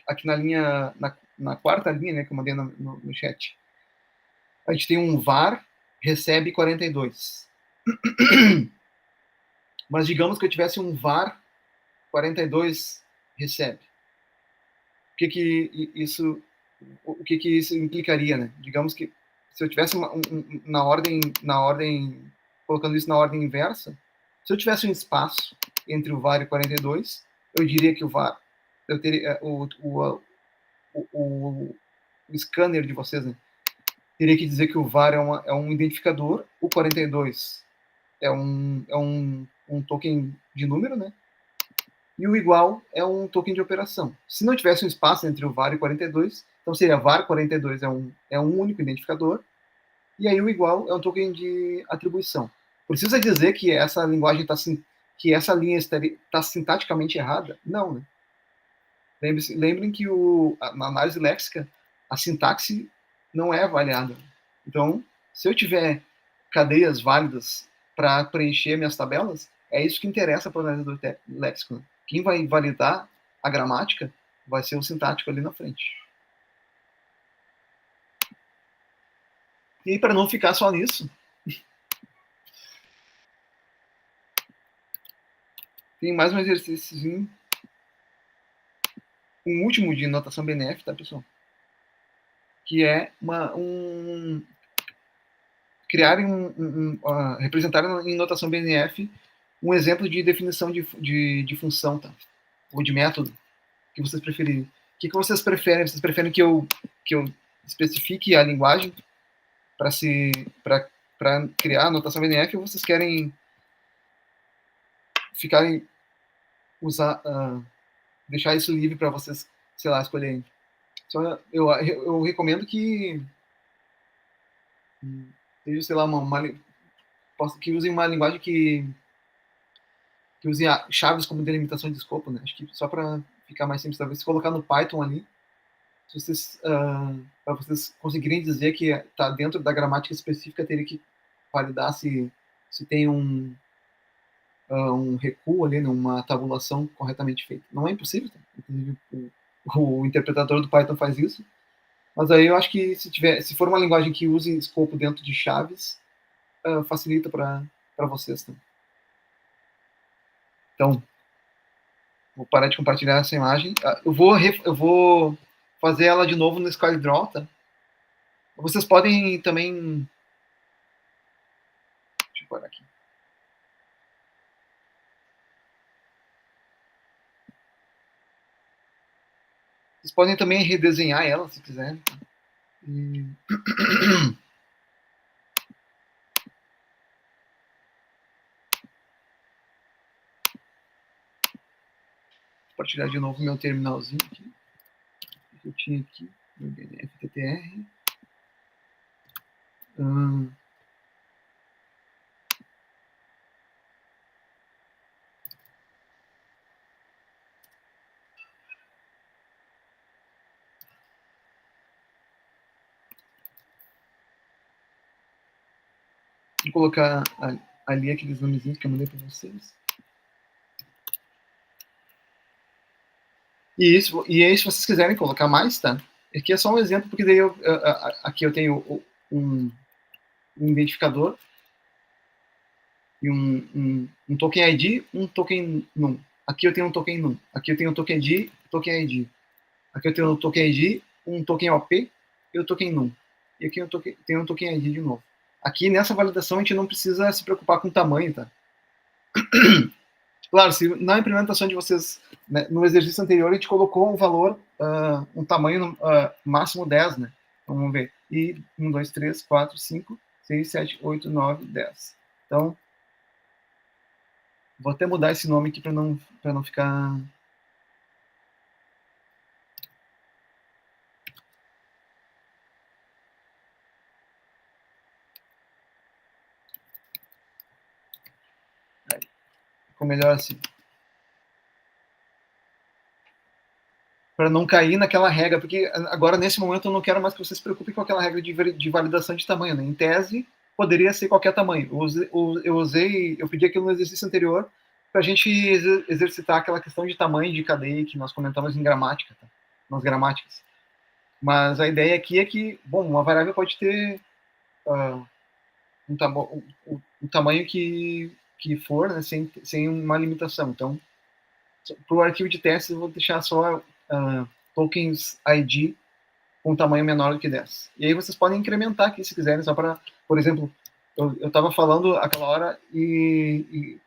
aqui na linha, na quarta linha, né, que eu mandei no chat. A gente tem um var recebe 42. Mas digamos que eu tivesse um var 42 recebe. O que isso implicaria, né? Digamos que se eu tivesse na ordem, colocando isso na ordem inversa, se eu tivesse um espaço entre o var e 42, eu diria que o var, eu teria o scanner de vocês, né, teria que dizer que o var é um identificador, o 42 é um token de número, né? E o igual é um token de operação. Se não tivesse um espaço entre o var e 42, então seria var 42 é um único identificador, e aí o igual é um token de atribuição. Precisa dizer que essa linguagem que essa linha está sintaticamente errada? Não, né? Lembrem que na análise léxica, a sintaxe não é avaliada. Então, se eu tiver cadeias válidas para preencher minhas tabelas, é isso que interessa para o analisador léxico, né? Quem vai validar a gramática vai ser o sintático ali na frente. E aí, para não ficar só nisso, tem mais um exercíciozinho, um último de notação BNF, tá, pessoal? Que é representar em notação BNF um exemplo de definição de função, tá? Ou de método, que vocês preferirem. O que vocês preferem? Vocês preferem que eu especifique a linguagem para criar a notação BNF, ou vocês querem ficarem deixar isso livre para vocês, sei lá, escolherem. Só eu recomendo que seja, sei lá, que usem uma linguagem que use chaves como delimitação de escopo, né? Acho que só para ficar mais simples, talvez se colocar no Python ali, se vocês, para vocês conseguirem dizer que está dentro da gramática específica, teria que validar se tem um recuo ali, uma tabulação corretamente feita. Não é impossível, tá? Inclusive, o interpretador do Python faz isso, mas aí eu acho que se for uma linguagem que use escopo dentro de chaves, facilita para vocês. Tá? Então, vou parar de compartilhar essa imagem. Eu vou fazer ela de novo no SkyDraw, tá? Vocês podem também... Deixa eu parar aqui. Vocês podem também redesenhar ela, se quiserem. Compartilhar de novo meu terminalzinho aqui. Que eu tinha aqui, meu BNF-TTR. Vou colocar ali aqueles nomezinhos que eu mandei para vocês. E aí, se vocês quiserem colocar mais, tá? Aqui é só um exemplo, porque daí aqui eu tenho um identificador e um token ID, um token num. Aqui eu tenho um token num. Aqui eu tenho um token ID, token ID. Aqui eu tenho um token ID, um token OP e o token num. E aqui eu tenho um token ID de novo. Aqui nessa validação a gente não precisa se preocupar com o tamanho, tá? Claro, se na implementação de vocês, né, no exercício anterior, a gente colocou um valor, um tamanho máximo 10, né? Então, vamos ver. E 1, 2, 3, 4, 5, 6, 7, 8, 9, 10. Então, vou até mudar esse nome aqui para não ficar... Aí, ficou melhor assim. Para não cair naquela regra, porque agora, nesse momento, eu não quero mais que vocês se preocupem com aquela regra de validação de tamanho, né? Em tese, poderia ser qualquer tamanho. Eu pedi aquilo no exercício anterior para a gente exercitar aquela questão de tamanho de cadeia que nós comentamos em gramática, tá? Nas gramáticas. Mas a ideia aqui é que, bom, uma variável pode ter um tamanho que for, né, sem uma limitação. Então, para o arquivo de testes, eu vou deixar só tokens ID com tamanho menor do que 10. E aí vocês podem incrementar aqui, se quiserem, só para, por exemplo, eu estava falando aquela hora e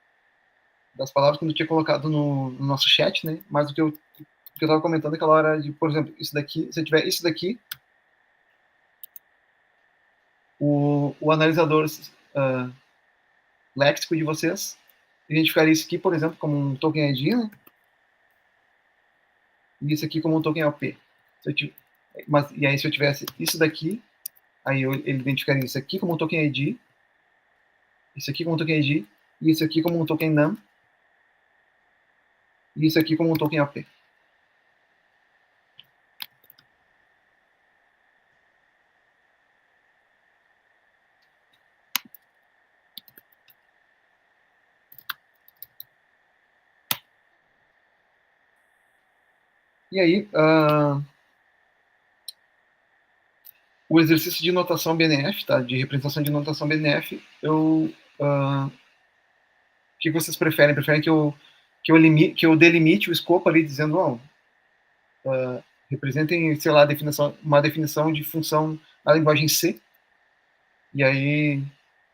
das palavras que eu tinha colocado no nosso chat, né? Mas o que eu estava comentando aquela hora de, por exemplo, isso daqui, se eu tiver isso daqui, o analisador léxico de vocês identificaria isso aqui, por exemplo, como um token ID, né? E isso aqui como um token OP. E aí, se eu tivesse isso daqui, aí ele identificaria isso aqui como um token ID, isso aqui como um token ID, e isso aqui como um token num, e isso aqui como um token OP. E aí, o exercício de notação BNF, tá? De representação de notação BNF, o que vocês preferem? Preferem que eu delimite o escopo ali, dizendo, representem, sei lá, uma definição de função na linguagem C, e aí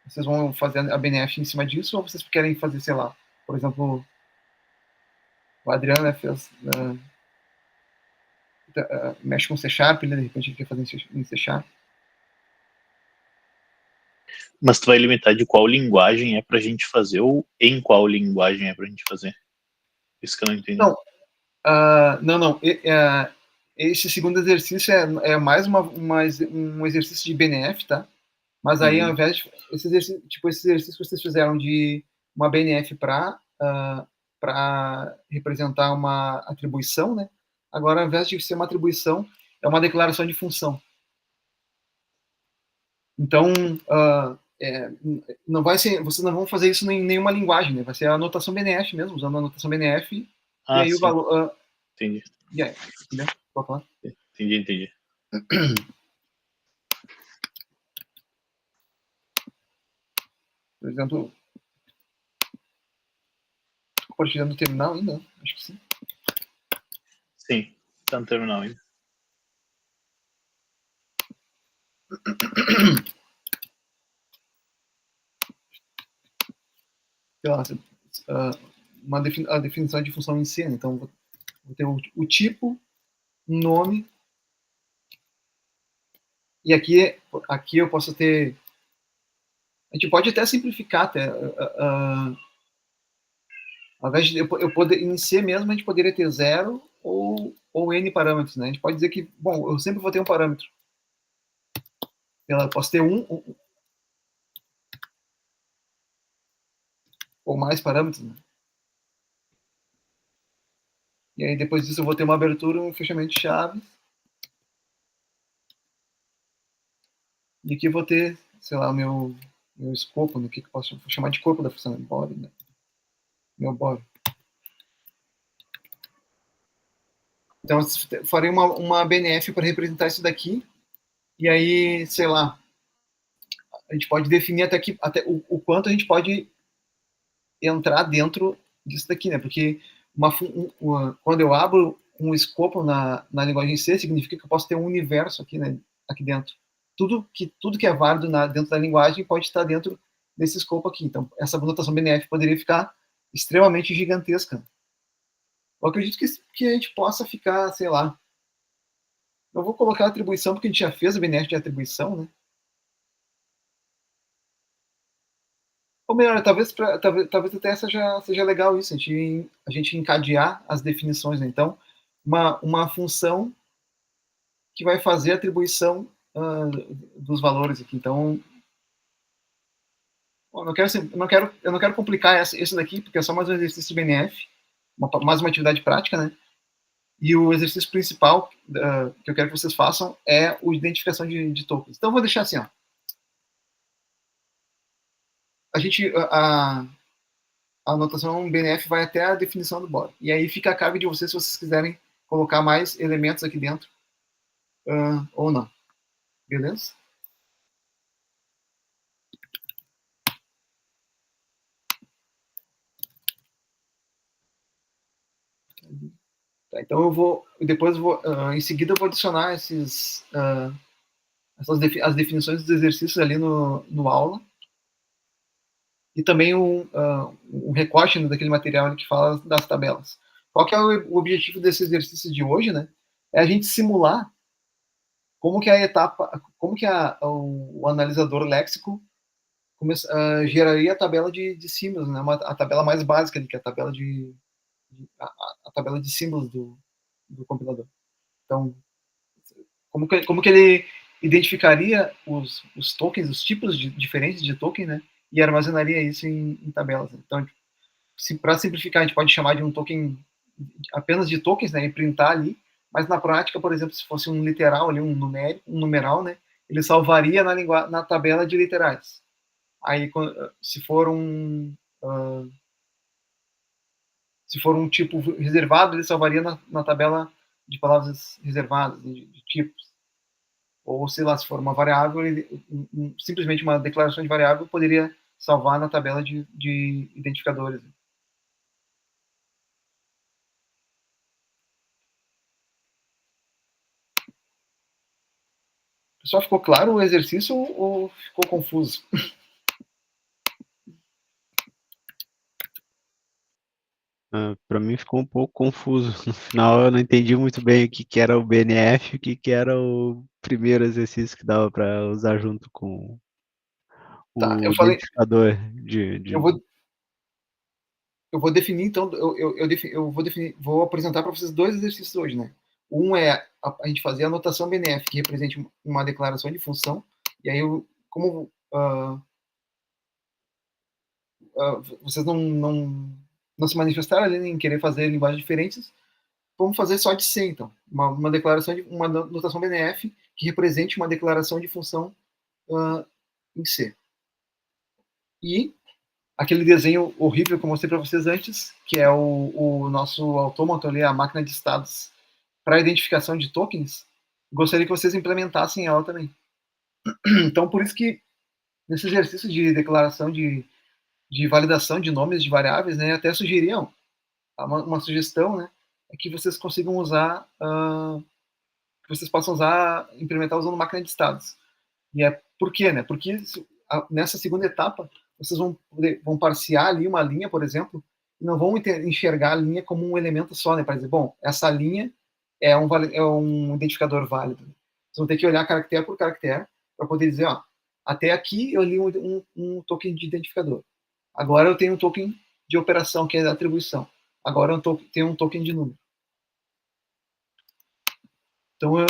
vocês vão fazer a BNF em cima disso, ou vocês querem fazer, sei lá, por exemplo, o Adriano, né, fez... mexe com C Sharp, né, de repente ele quer fazer em C Sharp. Mas tu vai limitar de qual linguagem é pra gente fazer ou em qual linguagem é pra gente fazer? Isso que eu não entendi. Não, não. Esse segundo exercício é mais um exercício de BNF, tá? Mas aí, ao invés de esse exercício que vocês fizeram de uma BNF para representar uma atribuição, né? Agora, ao invés de ser uma atribuição, é uma declaração de função. Então, não vai ser, vocês não vão fazer isso em nenhuma linguagem, né? Vai ser a notação BNF mesmo, usando a notação BNF. E aí sim. o valor. Entendi. E aí, entendeu? Pode falar? Entendi. Por exemplo, compartilhando o terminal ainda, acho que sim. Sim, tá no terminal ainda. Sei lá, a definição de função em si, né? Então, vou ter o tipo, um nome, e aqui eu posso ter. A gente pode até simplificar, até. Ao invés de eu poder, em C mesmo, a gente poderia ter 0 ou N parâmetros, né? A gente pode dizer que, bom, eu sempre vou ter um parâmetro. Eu posso ter um ou mais parâmetros, né? E aí, depois disso, eu vou ter uma abertura, um fechamento de chaves. E aqui eu vou ter, sei lá, o meu escopo, né? Que eu posso chamar de corpo da função, body, né? Meu body. Então, eu farei uma BNF para representar isso daqui. E aí, sei lá, a gente pode definir até o quanto a gente pode entrar dentro disso daqui, né? Porque quando eu abro um escopo na linguagem C, significa que eu posso ter um universo aqui, né? Aqui dentro. Tudo que é válido dentro da linguagem pode estar dentro desse escopo aqui. Então, essa notação BNF poderia ficar extremamente gigantesca. Eu acredito que a gente possa ficar, sei lá. Eu vou colocar a atribuição, porque a gente já fez a BNF de atribuição, né? Ou melhor, talvez até seja legal isso, a gente encadear as definições, né? Então, uma função que vai fazer a atribuição dos valores aqui. Então, eu não quero complicar isso daqui, porque é só mais um exercício de BNF, mais uma atividade prática, né? E o exercício principal que eu quero que vocês façam é a identificação de tokens. Então, eu vou deixar assim, ó. A anotação BNF vai até a definição do body. E aí fica a cargo de vocês se vocês quiserem colocar mais elementos aqui dentro ou não. Beleza? Tá, então em seguida eu vou adicionar as definições dos exercícios ali no aula. E também um recorte, né, daquele material ali que fala das tabelas. Qual que é o objetivo desse exercício de hoje, né? É a gente simular como que o analisador léxico geraria a tabela de símbolos, né? A tabela mais básica, que é a tabela a tabela de símbolos do compilador. Então, como que ele identificaria os tokens, os tipos diferentes de token, né? E armazenaria isso em tabelas. Então, para simplificar, a gente pode chamar de um token apenas de tokens, né? E printar ali. Mas na prática, por exemplo, se fosse um literal ali, um numeral, né? Ele salvaria na tabela de literais. Aí, se for um tipo reservado, ele salvaria na tabela de palavras reservadas, de tipos. Ou, sei lá, se for uma variável, simplesmente uma declaração de variável poderia salvar na tabela de identificadores. Pessoal, ficou claro o exercício ou ficou confuso? Para mim ficou um pouco confuso. No final eu não entendi muito bem o que era o BNF, o que era o primeiro exercício que dava para usar junto com Tá, o eu falei, identificador de... eu vou definir, então, vou apresentar para vocês 2 exercícios hoje, né? Um é a gente fazer a anotação BNF, que represente uma declaração de função, e aí, como vocês não se manifestaram ali em querer fazer linguagens diferentes, vamos fazer só de C, então. Uma declaração, uma notação BNF que represente uma declaração de função em C. E aquele desenho horrível que eu mostrei para vocês antes, que é o nosso autômato ali, a máquina de estados para identificação de tokens, gostaria que vocês implementassem ela também. Então, por isso que nesse exercício de declaração de validação de nomes de variáveis, né, até sugeriam uma sugestão, né, é que vocês consigam usar, que vocês possam usar, implementar usando máquina de estados. E é por quê, né? Porque nessa segunda etapa vocês vão parsear ali uma linha, por exemplo, e não vão enxergar a linha como um elemento só, né? Para dizer, bom, essa linha é um identificador válido. Vocês vão ter que olhar caractere por caractere para poder dizer, ó, até aqui eu li um token de identificador. Agora eu tenho um token de operação, que é da atribuição. Agora eu tenho um token de número. Então,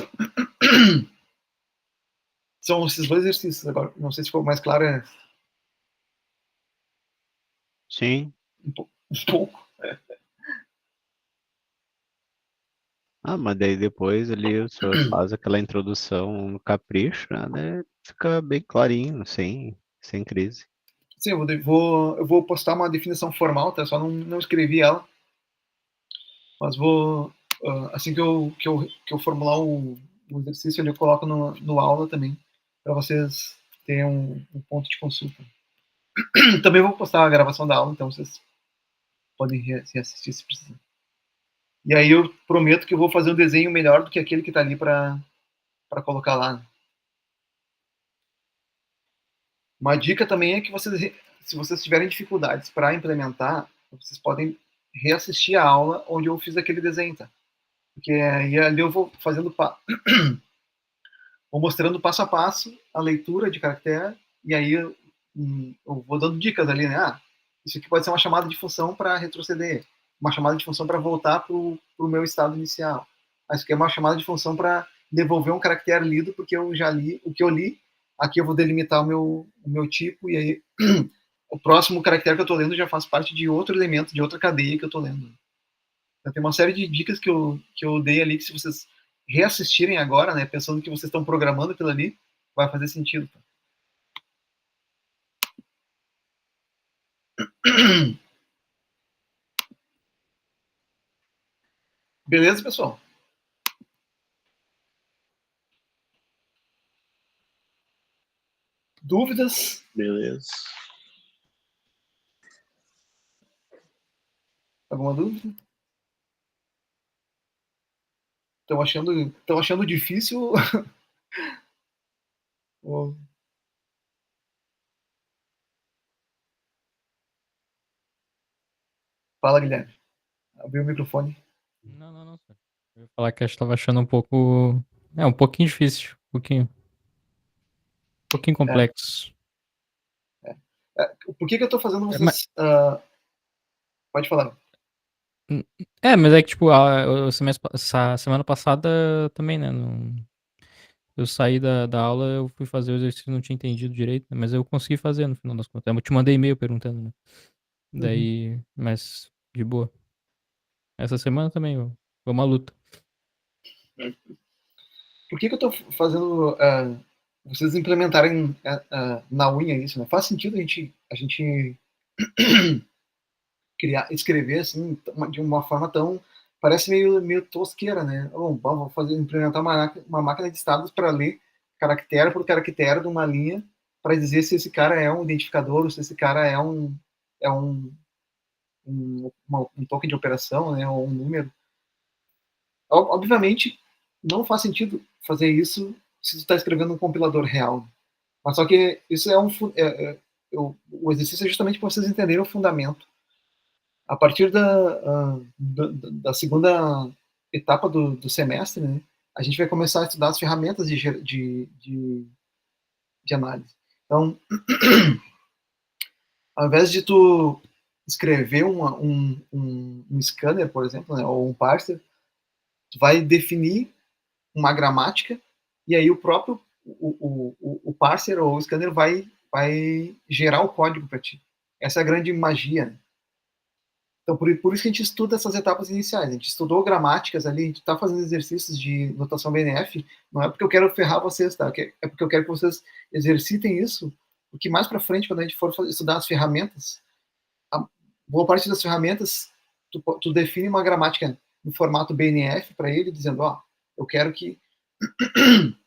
são esses 2 exercícios agora. Não sei se ficou mais claro. Sim. Um pouco. Mas daí depois ali o senhor faz aquela introdução no capricho, né? Fica bem clarinho, sem crise. Sim, eu vou postar uma definição formal, tá? Só não escrevi ela. Mas vou, assim que eu formular o exercício ali, eu coloco no aula também, para vocês terem um ponto de consulta. Também vou postar a gravação da aula, então vocês podem reassistir se precisar. E aí eu prometo que eu vou fazer um desenho melhor do que aquele que está ali para colocar lá. Uma dica também é que se vocês tiverem dificuldades para implementar, vocês podem reassistir a aula onde eu fiz aquele desenho, tá? Porque aí ali eu vou fazendo vou mostrando passo a passo a leitura de caractere, e aí eu vou dando dicas ali, né? Isso aqui pode ser uma chamada de função para retroceder, uma chamada de função para voltar para o meu estado inicial. Isso aqui é uma chamada de função para devolver um caractere lido, porque eu já li o que eu li. Aqui eu vou delimitar o meu tipo, e aí o próximo caractere que eu estou lendo já faz parte de outro elemento, de outra cadeia que eu estou lendo. Então, tem uma série de dicas que eu dei ali, que se vocês reassistirem agora, né, pensando que vocês estão programando aquilo ali, vai fazer sentido. Tá? Beleza, pessoal? Dúvidas? Beleza. Alguma dúvida? Estão achando difícil? Fala, Guilherme. Abriu o microfone. Não. Eu ia falar que eu estava achando um pouco. Um pouquinho difícil. Um pouquinho complexo. Por que eu estou fazendo vocês... Mas... Pode falar. Mas é que, tipo, essa semana passada também, né? Eu saí da aula, eu fui fazer o exercício, não tinha entendido direito, né, mas eu consegui fazer no final das contas. Eu te mandei e-mail perguntando, né? Daí, mas de boa. Essa semana também foi uma luta. Por que eu estou fazendo vocês implementarem na unha isso, né? Faz sentido a gente escrever assim de uma forma tão, parece meio tosqueira, né? Bom, vou implementar uma máquina de estados para ler caractere por caractere de uma linha para dizer se esse cara é um identificador ou se esse cara é um token de operação, né? Ou um número. Obviamente, não faz sentido fazer isso se você está escrevendo um compilador real. Mas só que isso o exercício é justamente para vocês entenderem o fundamento. A partir da segunda etapa do semestre, né, a gente vai começar a estudar as ferramentas de análise. Então, ao invés de tu escrever um scanner, por exemplo, né, ou um parser, tu vai definir uma gramática e aí o próprio o parser ou o scanner vai gerar o código para ti. Essa é a grande magia, né? Então, por isso que a gente estuda essas etapas iniciais. A gente estudou gramáticas ali, a gente está fazendo exercícios de notação BNF, não é porque eu quero ferrar vocês, tá? É porque eu quero que vocês exercitem isso, porque mais para frente, quando a gente for estudar as ferramentas, a boa parte das ferramentas, tu define uma gramática no formato BNF para ele, dizendo, ó, eu quero que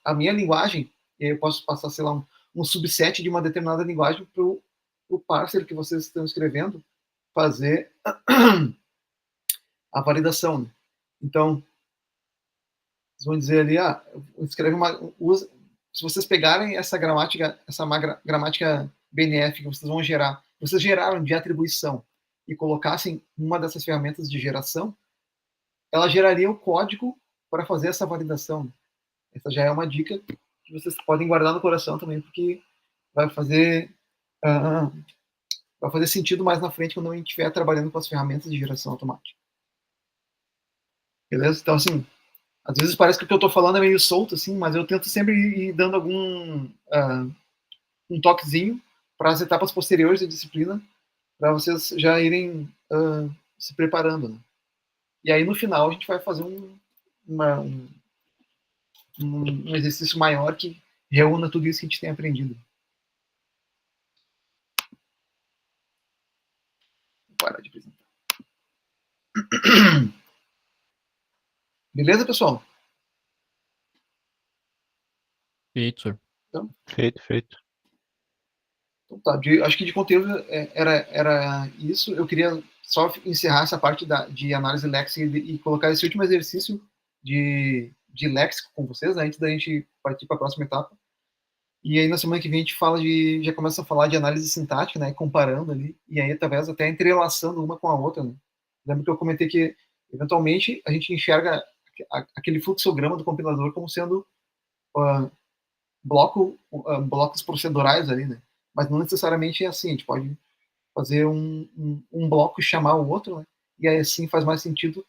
a minha linguagem, e aí eu posso passar, sei lá, um subset de uma determinada linguagem para o parser que vocês estão escrevendo fazer a validação. Né? Então, vocês vão dizer ali, escreve se vocês pegarem essa gramática BNF que vocês vão gerar, vocês geraram de atribuição e colocassem uma dessas ferramentas de geração, ela geraria o código para fazer essa validação. Essa já é uma dica que vocês podem guardar no coração também, porque vai fazer sentido mais na frente quando a gente estiver trabalhando com as ferramentas de geração automática. Beleza? Então, assim, às vezes parece que o que eu estou falando é meio solto, assim, mas eu tento sempre ir dando algum um toquezinho para as etapas posteriores da disciplina, para vocês já irem se preparando. Né? E aí, no final, a gente vai fazer um exercício maior que reúna tudo isso que a gente tem aprendido. Vou parar de apresentar. Beleza, pessoal? Feito, senhor. Então, Feito. Então tá, acho que de conteúdo era isso. Eu queria só encerrar essa parte de análise léxica e colocar esse último exercício de léxico com vocês, né, antes da gente partir para a próxima etapa. E aí na semana que vem a gente já começa a falar de análise sintática, né, comparando ali, e aí talvez até entrelaçando uma com a outra. Né? Lembra que eu comentei que eventualmente a gente enxerga aquele fluxograma do compilador como sendo blocos procedurais ali, né? Mas não necessariamente é assim, a gente pode fazer um bloco e chamar o outro, né? E aí assim faz mais sentido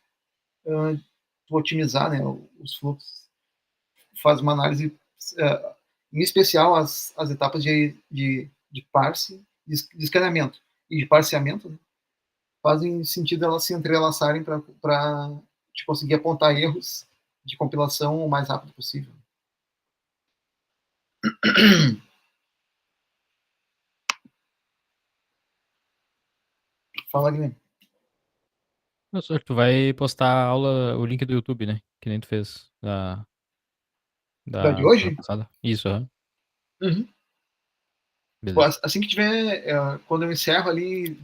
otimizar, né, os fluxos. Faz uma análise, em especial as etapas de parse, de escaneamento e de parseamento, né? Fazem sentido elas se entrelaçarem para conseguir apontar erros de compilação o mais rápido possível. Fala, Guilherme. Senhor, tu vai postar a aula, o link do YouTube, né? Que nem tu fez da de hoje? semana passada. Isso, Uhum. Beleza. Assim que tiver, quando eu encerro ali,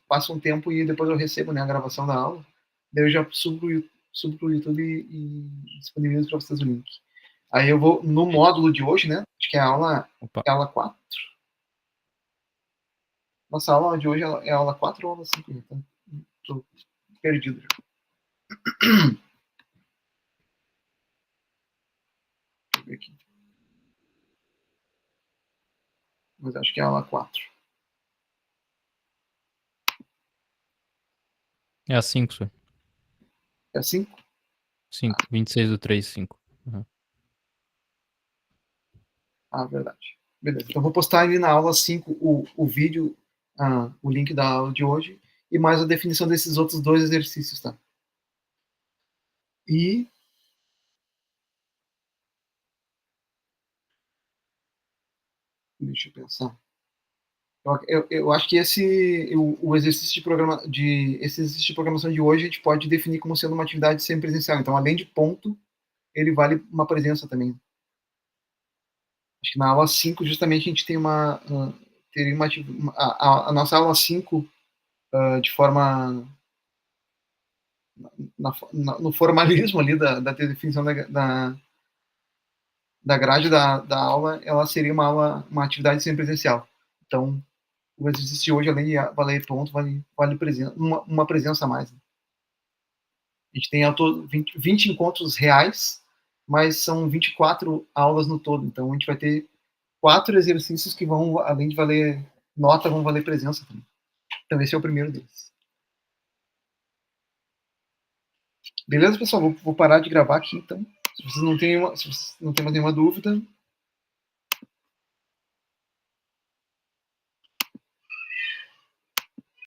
passa um tempo e depois eu recebo, né, a gravação da aula, daí eu já subo pro YouTube e disponibilizo para vocês o link. Aí eu vou no módulo de hoje, né? Acho que é a aula 4. Nossa, a aula de hoje é a aula 4 ou a aula 5? Então, tô perdido já. Deixa eu ver aqui. Mas acho que é a aula 4. É a 5, senhor. É a 5? 5, 26/3, 5. Uhum. Verdade. Beleza. Então, vou postar ali na aula 5 o vídeo, o link da aula de hoje, e mais a definição desses outros 2 exercícios, tá? E deixa eu pensar. Eu acho que o exercício esse exercício de programação de hoje a gente pode definir como sendo uma atividade semipresencial. Então, além de ponto, ele vale uma presença também. Acho que na aula 5, justamente, a gente tem teria a nossa aula 5, de forma no formalismo ali da definição da grade da aula, ela seria uma atividade semipresencial. Então, o exercício de hoje, além de valer ponto, vale uma presença a mais. Né? A gente tem 20 encontros reais, mas são 24 aulas no todo. Então, a gente vai ter 4 exercícios que vão, além de valer nota, vão valer presença também. Então esse é o primeiro deles. Beleza, pessoal? Vou parar de gravar aqui, então. Se vocês não têm mais nenhuma dúvida,